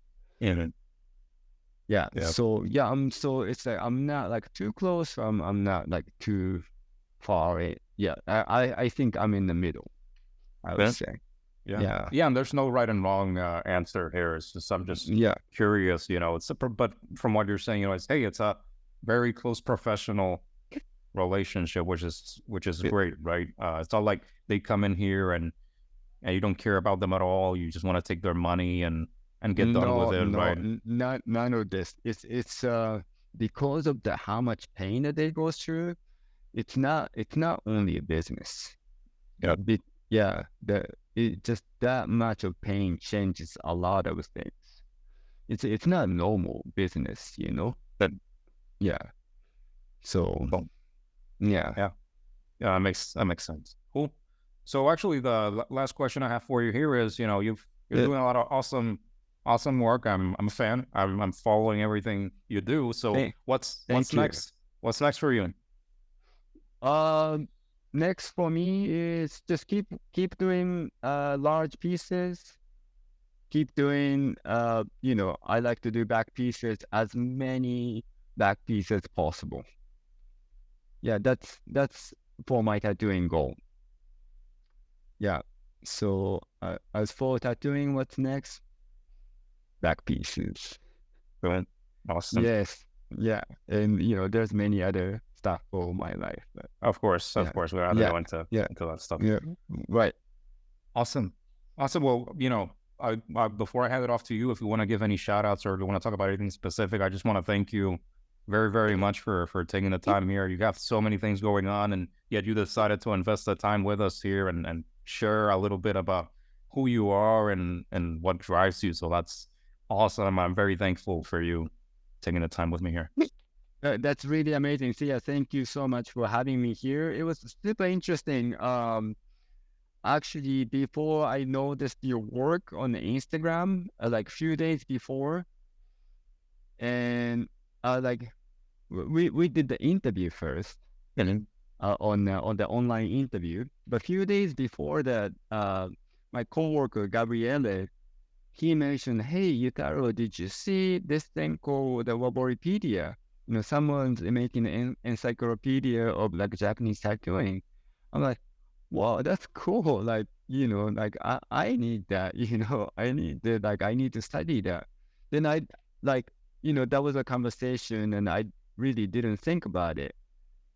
Yeah. So it's like I'm not like too close. I'm not like too far. Yeah. I think I'm in the middle, I would say. Yeah, and there's no right and wrong answer here. It's just I'm just curious. But from what you're saying, it's a very close professional relationship, which is great, right? It's not like they come in here and you don't care about them at all. You just want to take their money and get done with it, right? None of this. It's because of how much pain that they go through. It's not only a business. Just that much of pain changes a lot of things. it's not normal business, you know. That Yeah. So well, yeah. yeah, that makes sense. Cool. So actually, the last question I have for you here is, you're doing a lot of awesome work. I'm a fan. I'm following everything you do. So what's Thank you. next? What's next for you? Next for me is just keep doing large pieces. Keep doing I like to do back pieces, as many back pieces possible. Yeah, that's for my tattooing goal. Yeah. So as for tattooing, what's next? Back pieces. Brilliant. Awesome. Yes. Yeah. And there's many other stuff for my life. But Of course. We're going to go into that stuff. Yeah. Right. Awesome. Well, I before I hand it off to you, if you want to give any shout outs or you want to talk about anything specific, I just want to thank you very, very much for taking the time here. You got so many things going on, and yet you decided to invest the time with us here and share a little bit about who you are and what drives you. So that's awesome. I'm very thankful for you taking the time with me here. That's really amazing. So yeah, thank you so much for having me here. It was super interesting. Actually, before I noticed your work on Instagram, like few days before, and like we did the interview first, on the online interview. But few days before that, my coworker Gabriele, he mentioned, "Hey, Yutaro, did you see this thing called the Waboripedia? Someone's making an encyclopedia of like Japanese tattooing." I'm like, wow, that's cool. Like, like I need that, I need to study that. Then I that was a conversation and I really didn't think about it.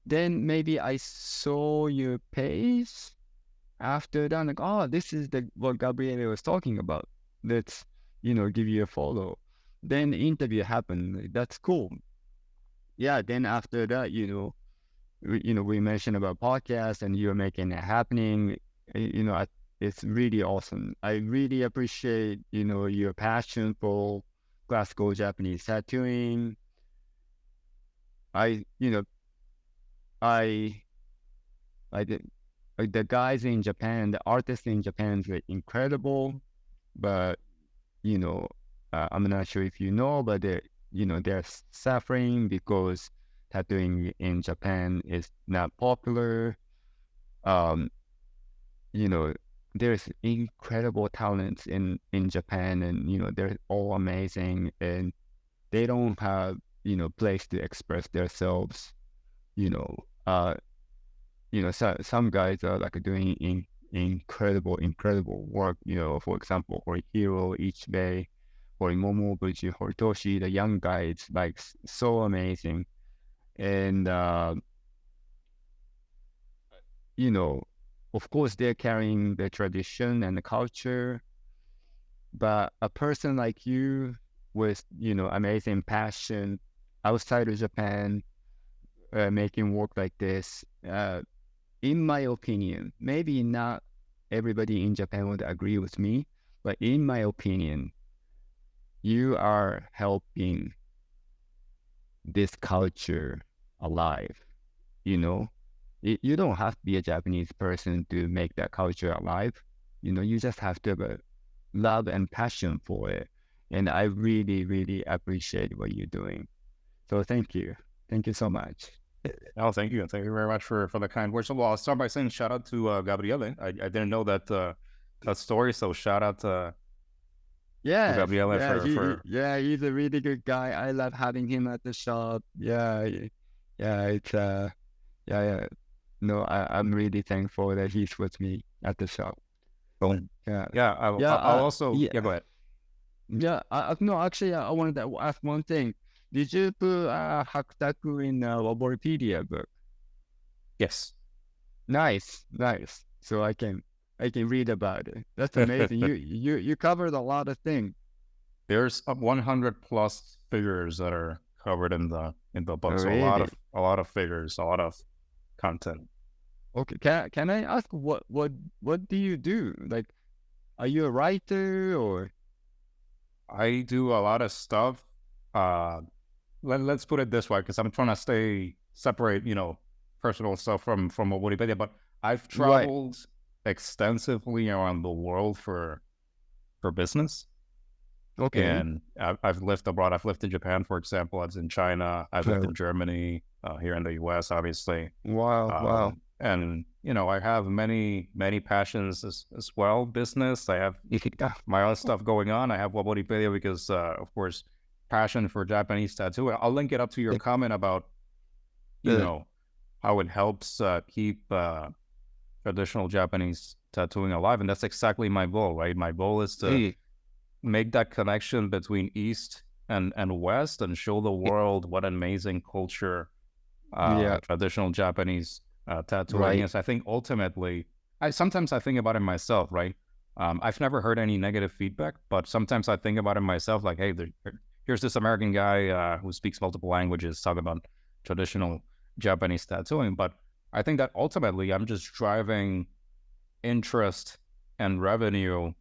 Then maybe I saw your page after that, like, oh, this is what Gabriele was talking about. Let's, give you a follow. Then the interview happened. That's cool. Yeah. Then after that, we mentioned about podcasts and you're making it happening. It's really awesome. I really appreciate, your passion for classical Japanese tattooing. I like the guys in Japan, the artists in Japan are incredible, but I'm not sure if you know, but they're suffering because tattooing in Japan is not popular. Um, there's incredible talents in Japan, and they're all amazing, and they don't have place to express themselves. Some guys are like doing incredible work. For example, Horihiro, Ichibay, Horimono, Horitoshi, the young guys, like so amazing. And of course they're carrying the tradition and the culture, but a person like you with amazing passion outside of Japan, making work like this, in my opinion, maybe not everybody in Japan would agree with me, but in my opinion, you are helping this culture alive. You don't have to be a Japanese person to make that culture alive. You just have to have a love and passion for it. And I really, really appreciate what you're doing. So thank you. Thank you so much. Oh, thank you. Thank you very much for the kind words. Well, I'll start by saying shout out to Gabriele. I didn't know that story, so shout out to Gabriele he's a really good guy. I love having him at the shop. It's yeah. No, I'm really thankful that he's with me at the shop. Cool. I'll also go ahead. No, actually, I wanted to ask one thing. Did you put Hakutaku in Waboripedia book? Yes. Nice. So I can read about it. That's amazing. you covered a lot of things. There's 100 plus figures that are covered in the book. Oh, so really? a lot of figures, a lot of content. Okay. Can I ask what do you do? Like, are you a writer or? I do a lot of stuff. Uh, let's put it this way, because I'm trying to stay separate, personal stuff from Waboripedia. But I've Right. traveled extensively around the world for business, Okay. and I've lived abroad. I've lived in Japan, for example. I was in China. I've lived Well, in Germany. Here in the U.S., obviously. wow. Wow. And I have many passions as well. Business. I have my own stuff going on. I have Waboripedia because, of course, passion for Japanese tattoo. I'll link it up to your comment about, Uh, how it helps keep traditional Japanese tattooing alive. And that's exactly my goal, right? My goal is to eh, make that connection between East and West and show the world what an amazing culture yeah. traditional Japanese tattooing Right. is. I think ultimately, sometimes I think about it myself, right? I've never heard any negative feedback, but sometimes I think about it myself, like, hey, here's this American guy who speaks multiple languages talking about traditional Japanese tattooing. But I think that ultimately I'm just driving interest and revenue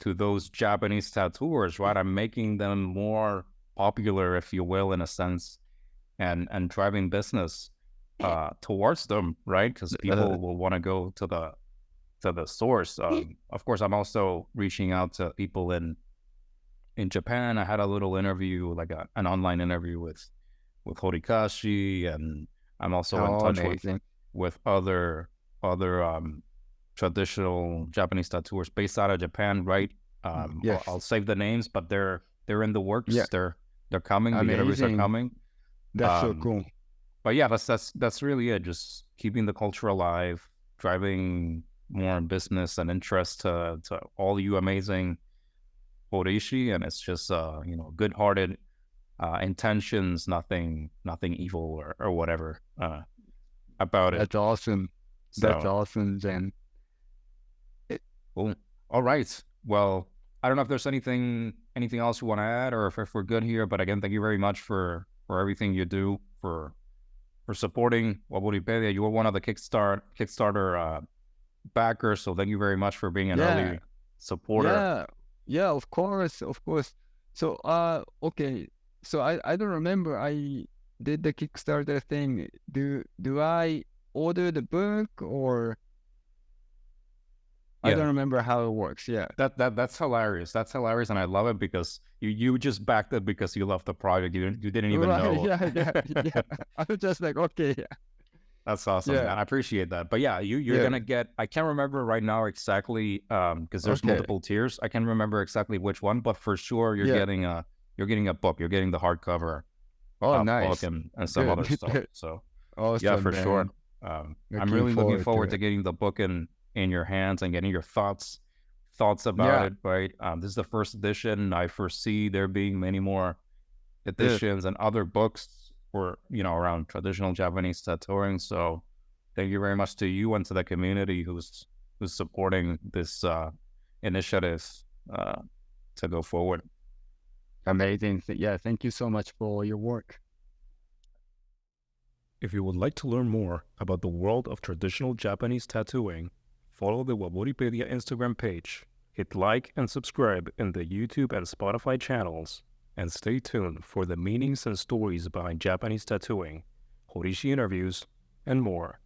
to those Japanese tattooers, right? I'm making them more popular, if you will, in a sense, and driving business towards them, right? Because Uh, people will want to go to the source. Of course, I'm also reaching out to people in Japan. I had a little interview, like an online interview with Horikashi, and I'm also in oh, touch with amazing. other traditional Japanese tattooers based out of Japan, right? I'll Yes. save the names, but they're in the Yeah. works. They're coming. The interviews are Amazing. coming. That's so Um, cool. but yeah, that's really it. Just keeping the culture alive, driving more business and interest to all you amazing Horishi, and it's just good-hearted intentions, nothing evil or whatever about it. That's awesome. That's So awesome, Zen. cool. All right. Well, I don't know if there's anything else you want to add, or if we're good here. But again, thank you very much for everything you do for supporting Waboripedia. You were one of the Kickstarter backers, so thank you very much for being an Yeah. early supporter. Yeah. Yeah, of course. Of course. So, okay. So I don't remember I did the Kickstarter thing. Do I order the book or I Yeah, don't remember how it works. Yeah. that's hilarious. That's hilarious, and I love it because you just backed it because you love the project. You didn't even Right. know. Yeah. Yeah. Yeah. I was just like, okay. Yeah. That's awesome, Yeah. man. I appreciate that. But yeah, you're Yeah. gonna get. I can't remember right now exactly because there's Okay. multiple tiers. I can't remember exactly which one, but for sure Yeah. you're getting a book. You're getting the hardcover Oh, book nice. and some other Good. stuff. So yeah, Awesome, for sure. man. I'm Looking really looking forward to forward to it. getting the book in your hands and getting your thoughts about Yeah. it. Right. This is the first edition. I foresee there being many more Yeah. editions and other books for around traditional Japanese tattooing. So thank you very much to you and to the community who's supporting this initiative uh, to go forward. Amazing. Yeah. Thank you so much for your work. If you would like to learn more about the world of traditional Japanese tattooing, follow the Waboripedia Instagram page, hit like and subscribe in the YouTube and Spotify channels, and stay tuned for the meanings and stories behind Japanese tattooing, Horishi interviews, and more.